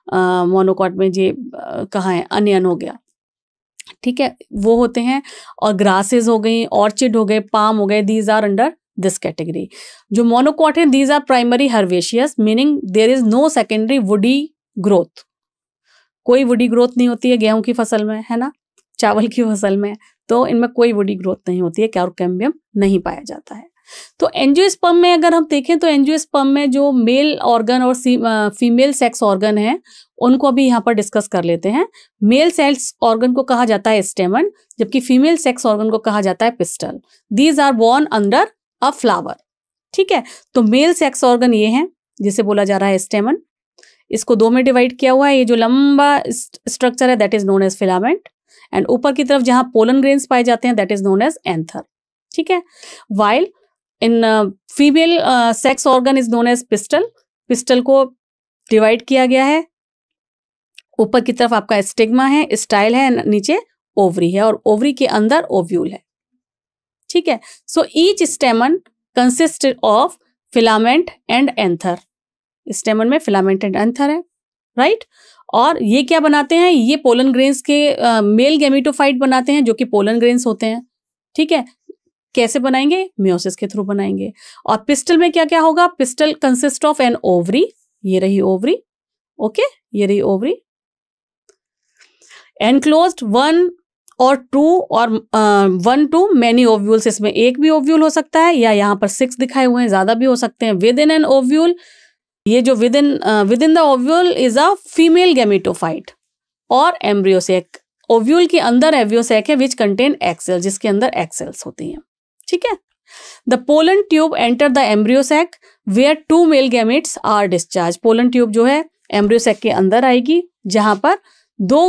मोनोकॉट में ये कहाँ है, अनियन हो गया, ठीक है, वो होते हैं। और ग्रासेस हो गई, ऑर्चिड हो गए, पाम हो गए, these are under this category. जो मोनोकॉट है these are primary herbaceous, meaning there is no secondary woody growth. कोई वुडी ग्रोथ नहीं होती है गेहूं की फसल में, है ना, चावल की फसल में, तो इनमें कोई वुडी ग्रोथ नहीं होती है, कॉर्क कैम्बियम नहीं पाया जाता है। तो एंजियोस्पर्म में अगर हम देखें तो एंजियोस्पर्म में जो मेल ऑर्गन और फीमेल सेक्स ऑर्गन है उनको अभी यहाँ पर डिस्कस कर लेते हैं। मेल सेक्स ऑर्गन को कहा जाता है स्टेमन, जबकि फीमेल सेक्स ऑर्गन को कहा जाता है pistil. These are borne under a flower, ठीक है। तो मेल सेक्स ऑर्गन ये है जिसे बोला जा रहा है स्टेमन। इसको 2 में डिवाइड किया हुआ है। ये जो लंबा स्ट्रक्चर है that is known as filament, and ऊपर की तरफ जहां पोलन ग्रेन्स पाए जाते हैं that is known as anther, ठीक है। While in female sex organ is known as pistil. Pistil को डिवाइड किया गया है, ऊपर की तरफ आपका स्टिग्मा है, स्टाइल है, नीचे ओवरी है, और ओवरी के अंदर ओव्यूल है, ठीक है। So each स्टेमन consist of filament and anther. स्टेमन में फिलामेंट एंड एंथर है, राइट। और ये क्या बनाते हैं, ये पोलन ग्रेन्स के मेल गैमेटोफाइट बनाते हैं जो कि पोलन ग्रेन्स होते हैं, ठीक है। कैसे बनाएंगे, मियोसिस के थ्रू बनाएंगे। और पिस्टल में क्या क्या होगा, pistil consist of an ovary, ये रही ओवरी, ओके, ये रही ओवरी, एनक्लोज्ड 1 और 2 और 1 to many ओव्यूल्स। इसमें एक भी ओव्यूल हो सकता है, या यहाँ पर 6 दिखाए हुए हैं, ज्यादा भी हो सकते हैं। विद इन एन ओव्यूल, ये जो with in the ovule is a female gametophyte और एम्ब्रियोसेक। ओव्यूल के अंदर एम्ब्रियोसेक है विच कंटेन एग सेल्स, जिसके अंदर एग सेल्स होती हैं, ठीक है। The pollen tube enter the embryo sac where 2 male gametes are discharge. Pollen tube जो है एम्ब्रियोसेक के अंदर आएगी जहां पर 2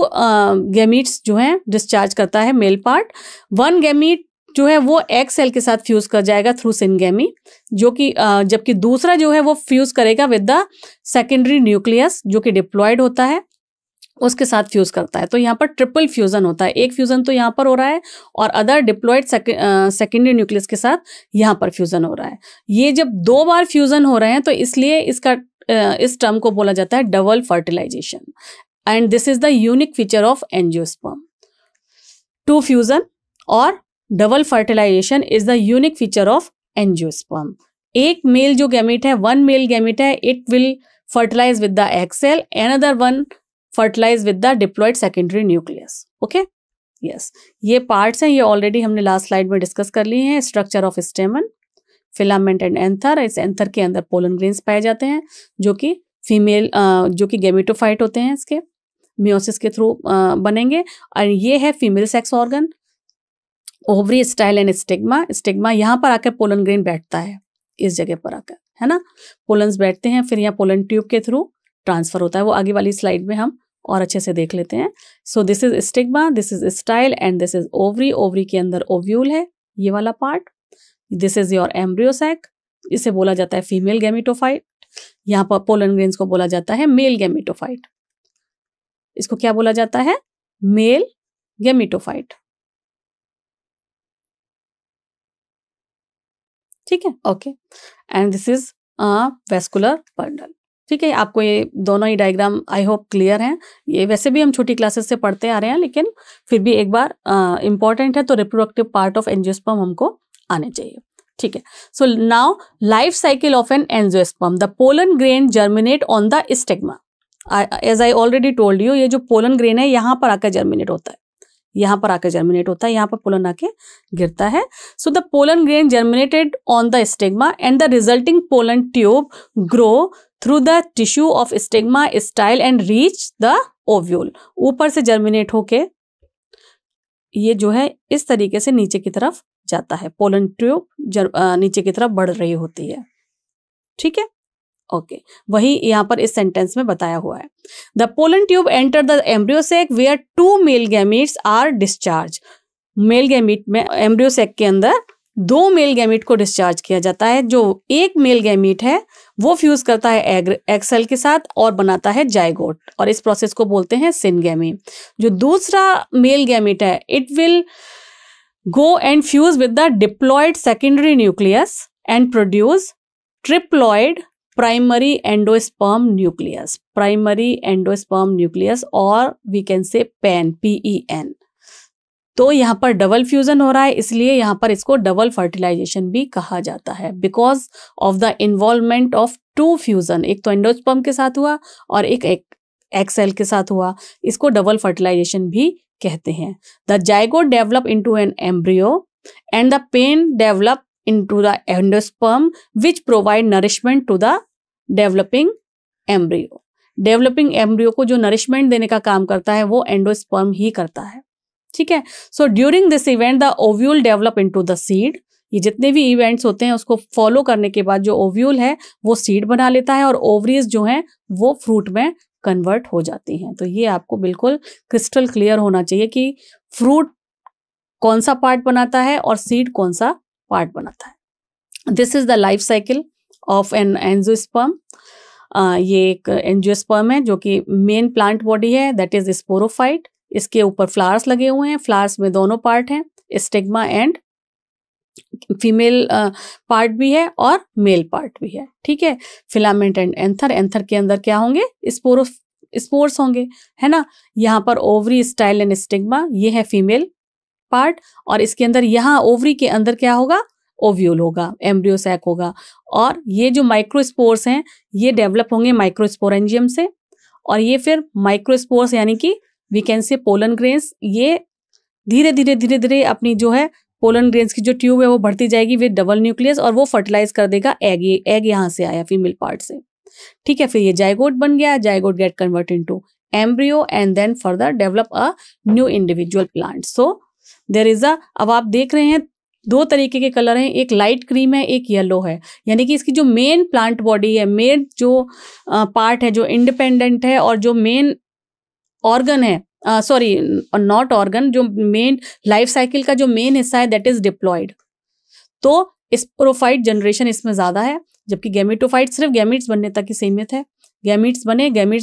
गैमीट्स जो हैं डिस्चार्ज करता है मेल पार्ट। 1 गैमीट जो है वो एग सेल के साथ फ्यूज कर जाएगा थ्रू सिनगेमी, जो कि जबकि दूसरा जो है वो फ्यूज करेगा विद द सेकेंडरी न्यूक्लियस जो कि डिप्लॉयड होता है, उसके साथ फ्यूज करता है। तो यहाँ पर ट्रिपल फ्यूजन होता है, एक फ्यूजन तो यहाँ पर हो रहा है और अदर डिप्लॉयड सेकेंडरी न्यूक्लियस के साथ यहाँ पर फ्यूजन हो रहा है। ये जब 2 बार फ्यूजन हो रहे हैं तो इसलिए इसका इस टर्म को बोला जाता है double fertilization, and this is the unique feature of angiosperm. Two fusion और double fertilization is the unique feature of angiosperm. एक मेल जो गैमीट है, वन मेल गैमीट है, it will fertilize with the egg cell, another one fertilize with the diploid secondary nucleus. Okay, yes, ये parts हैं, ये already हमने last slide में discuss कर लिए हैं। Structure of स्टेमन, filament and anther. इस एंथर के अंदर पोलन ग्रेन्स पाए जाते हैं जो कि फीमेल जो कि गैमेटोफाइट होते हैं, इसके मियोसिस के थ्रू बनेंगे। और ये है female sex organ, ovary, style and stigma. Stigma यहाँ पर आकर पोलन ग्रेन बैठता है, इस जगह पर आकर, है ना, पोलन्स बैठते हैं, फिर यहाँ पोलन ट्यूब के थ्रू ट्रांसफर होता है। वो आगे वाली स्लाइड में हम और अच्छे से देख लेते हैं। So this is stigma, this is style and this is ovary. Ovary के अंदर ओव्यूल है, ये वाला पार्ट। This is your embryo sac, इसे बोला जाता है फीमेल गैमेटोफाइट। यहाँ पर पोलन ग्रेन्स को बोला जाता है मेल गैमेटोफाइट। इसको क्या बोला जाता है? Male gametophyte. ठीक है, okay. And this is vascular bundle. ठीक है, आपको ये दोनों ही डायग्राम आई होप क्लियर हैं। ये वैसे भी हम छोटी क्लासेस से पढ़ते आ रहे हैं, लेकिन फिर भी एक बार इंपॉर्टेंट है, तो रिप्रोडक्टिव पार्ट ऑफ एंजियोस्पर्म हमको आने चाहिए। ठीक है, so now life cycle of an angiosperm. The pollen grain germinate on the stigma. As I already told you, ये जो पोलन ग्रेन है यहाँ पर आकर जर्मिनेट होता है, यहाँ पर आकर जर्मिनेट होता है, यहाँ पर पोलन आके गिरता है। So the pollen grain germinated on the stigma and the resulting pollen tube grow through the tissue of stigma, style and reach the ovule. ऊपर से जर्मिनेट होके ये जो है इस तरीके से नीचे की तरफ जाता है, पोलन ट्यूब नीचे की तरफ बढ़ रही होती है। ठीक है, ओके, वही यहाँ पर इस सेंटेंस में बताया हुआ है। The pollen tube enter the embryo sac where two male gametes are discharge. Male gamete में एम्ब्रियो सैक के अंदर दो मेल गैमीट को डिस्चार्ज किया जाता है। जो एक मेल गैमीट है वो फ्यूज करता है एग सेल के साथ और बनाता है जाइगोट, और इस प्रोसेस को बोलते हैं सिनगैमी। जो दूसरा मेल गैमीट है, it will go and fuse with the diploid secondary nucleus and produce triploid primary endosperm nucleus. Primary endosperm nucleus, और we can say PEN, PEN। तो यहाँ पर डबल फ्यूजन हो रहा है, इसलिए यहाँ पर इसको डबल फर्टिलाइजेशन भी कहा जाता है, because of the involvement of two fusion. एक तो एंडोस्पर्म के साथ हुआ और एक एग सेल के साथ हुआ, इसको डबल फर्टिलाइजेशन भी कहते हैं। The zygote develop into an embryo and the pen develop into the endosperm which provide nourishment to the developing embryo. Developing embryo को जो nourishment देने का काम करता है वो endosperm ही करता है। ठीक है, so during this event the ovule develop into the seed. ये जितने भी इवेंट्स होते हैं उसको फॉलो करने के बाद जो ओव्यूल है वो सीड बना लेता है, और ओवरीज जो हैं वो फ्रूट में कन्वर्ट हो जाती हैं। तो ये आपको बिल्कुल क्रिस्टल क्लियर होना चाहिए कि फ्रूट कौन सा पार्ट बनाता है और सीड कौन सा पार्ट बनाता है। This is the life cycle of an angiosperm. ये एक एंजियोस्पर्म है जो कि मेन प्लांट बॉडी है, दैट इज स्पोरोफाइट। इसके ऊपर फ्लावर्स लगे हुए हैं, फ्लावर्स में दोनों पार्ट हैं, स्टिग्मा एंड फीमेल पार्ट भी है और मेल पार्ट भी है। ठीक है, फिलामेंट एंड एंथर। एंथर के अंदर क्या होंगे? स्पोर्स होंगे, है ना। यहाँ पर ओवरी, स्टाइल एंड स्टिग्मा, ये है फीमेल पार्ट, और इसके अंदर यहाँ ओवरी के अंदर क्या होगा? ओव्यूल होगा, एम्ब्रियो सैक होगा। और ये जो माइक्रोस्पोर्स हैं ये डेवलप होंगे माइक्रोस्पोरेंजियम से, और ये फिर माइक्रोस्पोर्स यानी कि we can say pollen grains, ये धीरे धीरे अपनी जो है पोलन ग्रेन्स की जो ट्यूब है वो बढ़ती जाएगी विद डबल न्यूक्लियस, और वो फर्टिलाइज कर देगा एग। ये एग यहाँ से आया फीमेल पार्ट से। ठीक है, फिर ये जाइगोट बन गया, zygote get convert into embryo and then further develop a new individual plant. So there is अब आप देख रहे हैं दो तरीके के कलर हैं, एक लाइट क्रीम है, एक येलो है। यानी कि इसकी जो मेन प्लांट बॉडी है, मेन जो पार्ट है जो इंडिपेंडेंट है, और जो मेन ऑर्गन है, सॉरी नॉट ऑर्गन, जो मेन लाइफ साइकिल का जो मेन हिस्सा है दैट इज डिप्लॉयड। तो स्पोरोफाइट जनरेशन इसमें ज्यादा है, जबकि गैमेटोफाइट सिर्फ गैमीट्स बनने तक ही सीमित है। गैमीट्स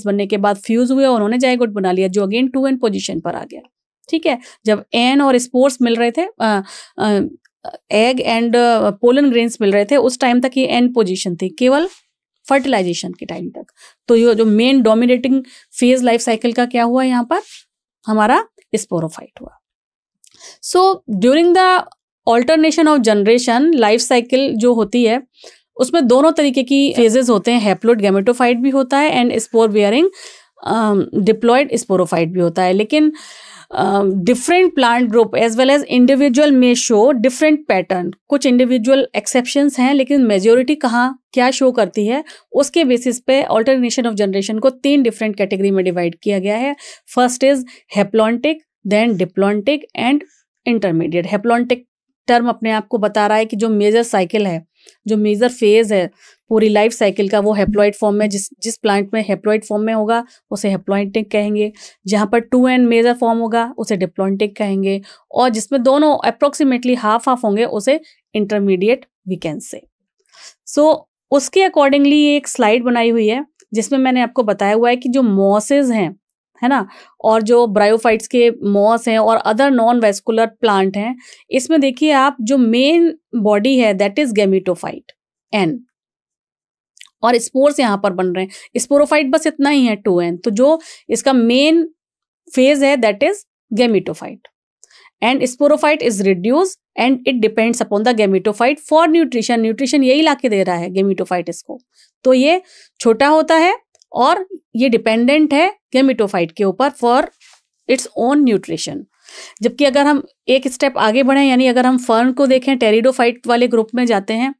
बनने के बाद फ्यूज हुए, उन्होंने जाइगोट बना लिया जो अगेन 2n पोजीशन पर आ गया। ठीक है, जब एन और स्पोर्स मिल रहे थे, एग एंड पोलन ग्रेन्स मिल रहे थे, उस टाइम तक ये एन पोजीशन थी, केवल फर्टिलाइजेशन के टाइम तक। तो ये जो main dominating phase life cycle का क्या हुआ यहाँ पर, हमारा स्पोरोफाइट हुआ। So during the alternation of generation, life cycle जो होती है उसमें दोनों तरीके की फेजेस होते हैं, हैप्लोइड गैमेटोफाइट भी होता है and spore bearing diploid sporophyte भी होता है। लेकिन different plant group as well as individual में शो डिफरेंट पैटर्न। कुछ इंडिविजुअल एक्सेप्शंस हैं, लेकिन मेजोरिटी कहाँ क्या शो करती है उसके बेसिस पे ऑल्टरनेशन ऑफ जनरेशन को 3 डिफरेंट कैटेगरी में डिवाइड किया गया है। First is haplontic, then diplontic and intermediate. Haplontic term अपने आप को बता रहा है कि जो मेजर साइकिल है, जो मेजर फेज है पूरी लाइफ साइकिल का, वो हैप्लॉइड फॉर्म में, जिस प्लांट में हैप्लॉइड फॉर्म में होगा उसे हैप्लॉन्टिक कहेंगे। जहाँ पर 2n मेजर फॉर्म होगा उसे डिप्लॉन्टिक कहेंगे, और जिसमें दोनों अप्रोक्सीमेटली हाफ हाफ होंगे उसे इंटरमीडिएट वी कैन से। सो उसके अकॉर्डिंगली ये एक स्लाइड बनाई हुई है जिसमें मैंने आपको बताया हुआ है कि जो मॉसेज हैं, है ना, और जो ब्रायोफाइट्स के मॉस हैं और अदर नॉन वेस्कुलर प्लांट हैं, इसमें देखिए आप जो मेन बॉडी है दैट इज गैमेटोफाइट N, और स्पोर्स यहाँ पर बन रहे हैं। स्पोरोफाइट बस इतना ही है 2n। तो जो इसका मेन फेज है that is gametophyte and sporophyte is reduce and it depends upon the gametophyte for nutrition. Nutrition यही लाके दे रहा है गैमेटोफाइट इसको। तो ये छोटा होता है और ये डिपेंडेंट है गैमेटोफाइट के ऊपर फॉर इट्स ओन न्यूट्रिशन। जबकि अगर हम एक स्टेप आगे बढ़ें, यानी अगर हम फर्न को देखें, टेरिडोफाइट वाले ग्रुप में जाते हैं,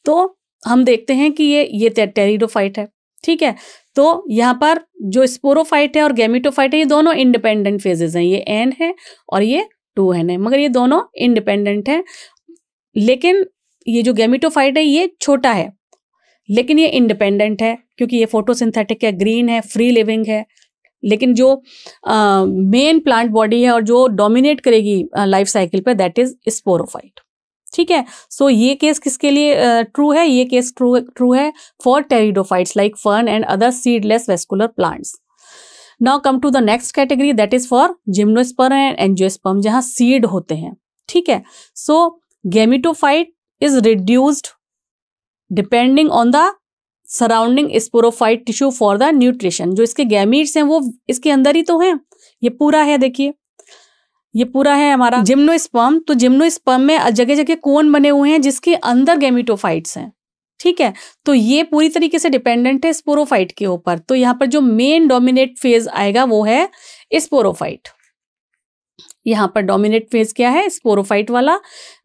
तो हम देखते हैं कि ये टेरिडोफाइट है, ठीक है। तो यहाँ पर जो स्पोरोफाइट है और गैमेटोफाइट है, ये दोनों इंडिपेंडेंट फेजेस हैं। ये N है और ये 2n है, मगर ये दोनों इंडिपेंडेंट है। लेकिन ये जो गैमेटोफाइट है ये छोटा है, लेकिन ये इंडिपेंडेंट है क्योंकि ये फोटोसिंथेटिक है, ग्रीन है, फ्री लिविंग है। लेकिन जो मेन प्लांट बॉडी है और जो डोमिनेट करेगी लाइफ साइकिल पे दैट इज स्पोरोफाइट, ठीक है। सो ये केस किसके लिए ट्रू है? ये केस ट्रू है for pteridophytes like fern and other seedless vascular plants. Now come to the next category that is for gymnosperm and angiosperm, जहां सीड होते हैं, ठीक है। So gametophyte is reduced depending on the surrounding sporophyte tissue for the nutrition. जो इसके gametes हैं वो इसके अंदर ही तो हैं, ये पूरा है, देखिए ये पूरा है हमारा जिम्नोस्पर्म। तो जिम्नोस्पर्म में जगह जगह कोन बने हुए हैं जिसके अंदर गैमेटोफाइट्स हैं, ठीक है। तो ये पूरी तरीके से डिपेंडेंट है स्पोरोफाइट के ऊपर। तो यहाँ पर जो मेन डोमिनेट फेज आएगा वो है स्पोरोफाइट। यहाँ पर डोमिनेट फेज क्या है? स्पोरोफाइट वाला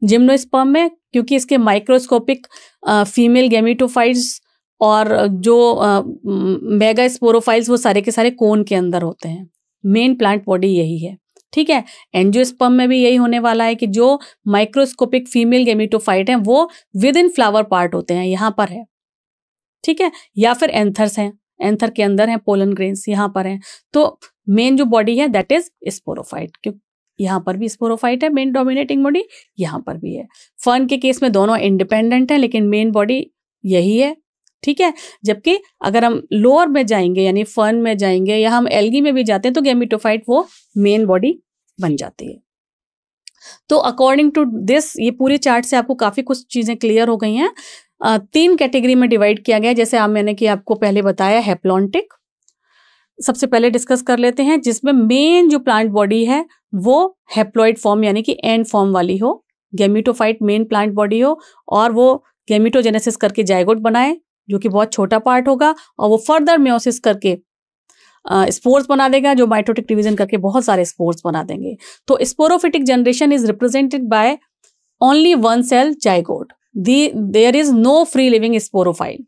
जिम्नोस्पर्म में, क्योंकि इसके माइक्रोस्कोपिक फीमेल गैमेटोफाइट्स और जो मेगा स्पोरोफाइल्स वो सारे के सारे कोन के अंदर होते हैं। मेन प्लांट बॉडी यही है, ठीक है। एंजियोस्पर्म में भी यही होने वाला है कि जो माइक्रोस्कोपिक फीमेल गैमेटोफाइट हैं वो विद इन फ्लावर पार्ट होते हैं, यहाँ पर है, ठीक है। या फिर एंथर्स हैं, एंथर के अंदर हैं पोलन ग्रेन्स, यहाँ पर हैं। तो मेन जो बॉडी है दैट इज स्पोरोफाइट, क्योंकि यहाँ पर भी स्पोरोफाइट है मेन डोमिनेटिंग बॉडी, यहाँ पर भी है। फर्न के केस में दोनों इंडिपेंडेंट है लेकिन मेन बॉडी यही है, ठीक है। जबकि अगर हम लोअर में जाएंगे यानी फर्न में जाएंगे या हम एल्गी में भी जाते हैं तो गैमेटोफाइट वो मेन बॉडी बन जाती है। तो अकॉर्डिंग टू दिस, ये पूरे चार्ट से आपको काफी कुछ चीजें क्लियर हो गई हैं। 3 कैटेगरी में डिवाइड किया गया, जैसे मैंने कि आपको पहले बताया हैप्लॉन्टिक। सबसे पहले डिस्कस कर लेते हैं, जिसमें मेन जो प्लांट बॉडी है वो हैप्लॉइड फॉर्म यानी कि N फॉर्म वाली हो, गैमेटोफाइट मेन प्लांट बॉडी हो और वो गैमेटोजेनेसिस करके जाइगोट बनाए, जो कि बहुत छोटा पार्ट होगा, और वो फर्दर मेयोसिस करके स्पोर्स बना देगा, जो माइटोटिक डिवीजन करके बहुत सारे स्पोर्स बना देंगे। तो sporophytic generation is represented by only 1 cell zygote. There is no free living sporophyll,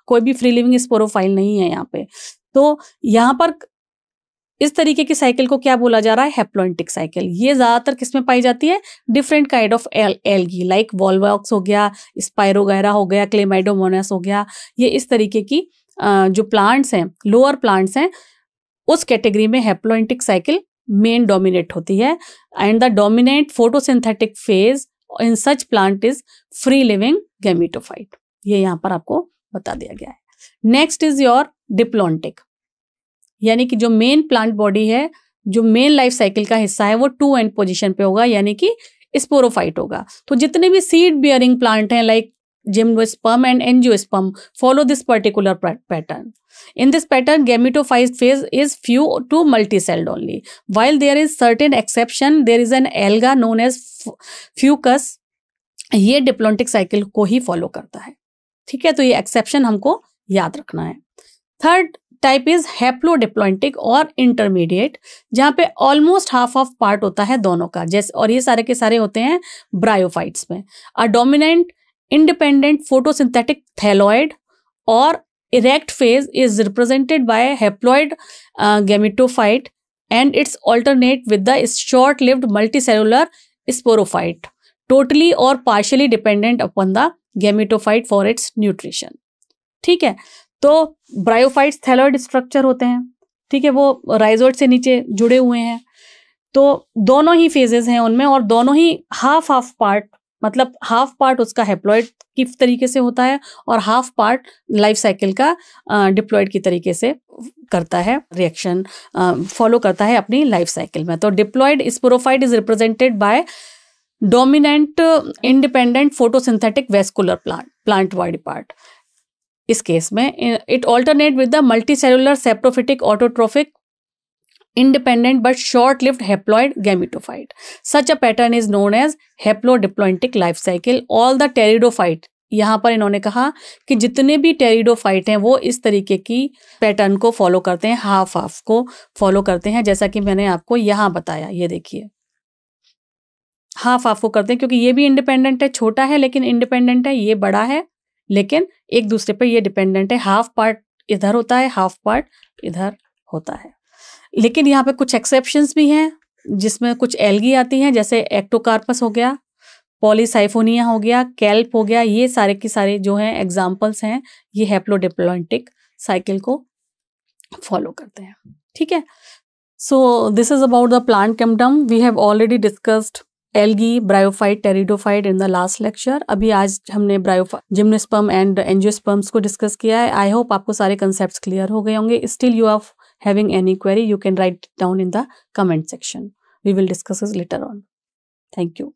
कोई भी फ्री लिविंग स्पोरोफाइल नहीं है यहाँ पे। तो यहाँ पर इस तरीके की साइकिल को क्या बोला जा रहा है? Haplontic cycle. ये ज्यादातर किसमें पाई जाती है? Different kind of algae like Volvox हो गया, स्पाइरोगैरा हो गया, क्लेमाइडोमोनास हो गया। ये इस तरीके की जो प्लांट्स हैं, लोअर प्लांट्स हैं, उस कैटेगरी में हैप्लॉन्टिक साइकिल मेन डोमिनेट होती है। And the dominate photosynthetic phase in such plant is free living gametophyte. ये यहाँ पर आपको बता दिया गया है। नेक्स्ट इज योर डिप्लॉन्टिक, यानी कि जो मेन प्लांट बॉडी है, जो मेन लाइफ साइकिल का हिस्सा है, वो 2n पोजीशन पे होगा, यानी कि स्पोरोफाइट होगा। तो जितने भी सीड बियरिंग प्लांट हैं like gymnosperm and angiosperm follow this particular pattern. In this pattern, gametophyte phase is few to multicelled only. While there is certain exception, there is an alga known as fucus. ये diplontic cycle को ही follow करता है. ठीक है, तो ये exception हमको याद रखना है. थर्ड टाइप इज हैप्लोडिप्लॉन्टिक और इंटरमीडिएट, जहां पे ऑलमोस्ट हाफ ऑफ पार्ट होता है दोनों का, जैसे, और ये सारे के सारे होते हैं ब्रायोफाइट्स में. A dominant independent photosynthetic thalloid और erect phase is represented by haploid gametophyte and its alternate with the short lived multicellular sporophyte, totally और partially dependent upon the gametophyte for its nutrition. ठीक है, तो bryophytes thalloid structure होते हैं. ठीक है, वो राइजोइड से नीचे जुड़े हुए हैं. तो दोनों ही फेजेस हैं उनमें, और दोनों ही हाफ पार्ट, मतलब हाफ पार्ट उसका हैप्लॉइड की तरीके से होता है और हाफ पार्ट लाइफ साइकिल का डिप्लॉइड की तरीके से करता है, रिएक्शन फॉलो करता है अपनी लाइफ साइकिल में. तो diploid sporophyte is represented bye dominant independent photosynthetic vascular plant body part. इस केस में it alternate with the multicellular saprophytic autotrophic independent but short-lived haploid gametophyte. Such a pattern is known as haplodiploidic life cycle. All the pteridophyte, यहाँ पर इन्होंने कहा कि जितने भी pteridophyte हैं वो इस तरीके की पैटर्न को फॉलो करते हैं, हाफ को फॉलो करते हैं, जैसा कि मैंने आपको यहाँ बताया. ये देखिए, हाफ को करते हैं क्योंकि ये भी इंडिपेंडेंट है, छोटा है लेकिन इंडिपेंडेंट है, ये बड़ा है लेकिन एक दूसरे पर ये डिपेंडेंट है. हाफ पार्ट इधर होता है, हाफ पार्ट इधर होता है. लेकिन यहाँ पे कुछ एक्सेप्शंस भी हैं जिसमें कुछ एल्गी आती हैं, जैसे एक्टोकार्पस हो गया, पॉलीसाइफोनिया हो गया, कैल्प हो गया. ये सारे के सारे जो हैं एग्जाम्पल्स हैं, ये हैप्लोडिप्लॉइडिक साइकिल को फॉलो करते हैं. ठीक है, so this is about the plant kingdom. We have already discussed algae, bryophyte, pteridophyte in the last lecture. अभी आज हमने जिम्नोस्पर्म एंड एंजियोस्पर्म्स को डिस्कस किया है. आई होप आपको सारे कंसेप्ट्स क्लियर हो गए होंगे. Still you are having any query, you can write it down in the comment section. We will discuss this later on. Thank you.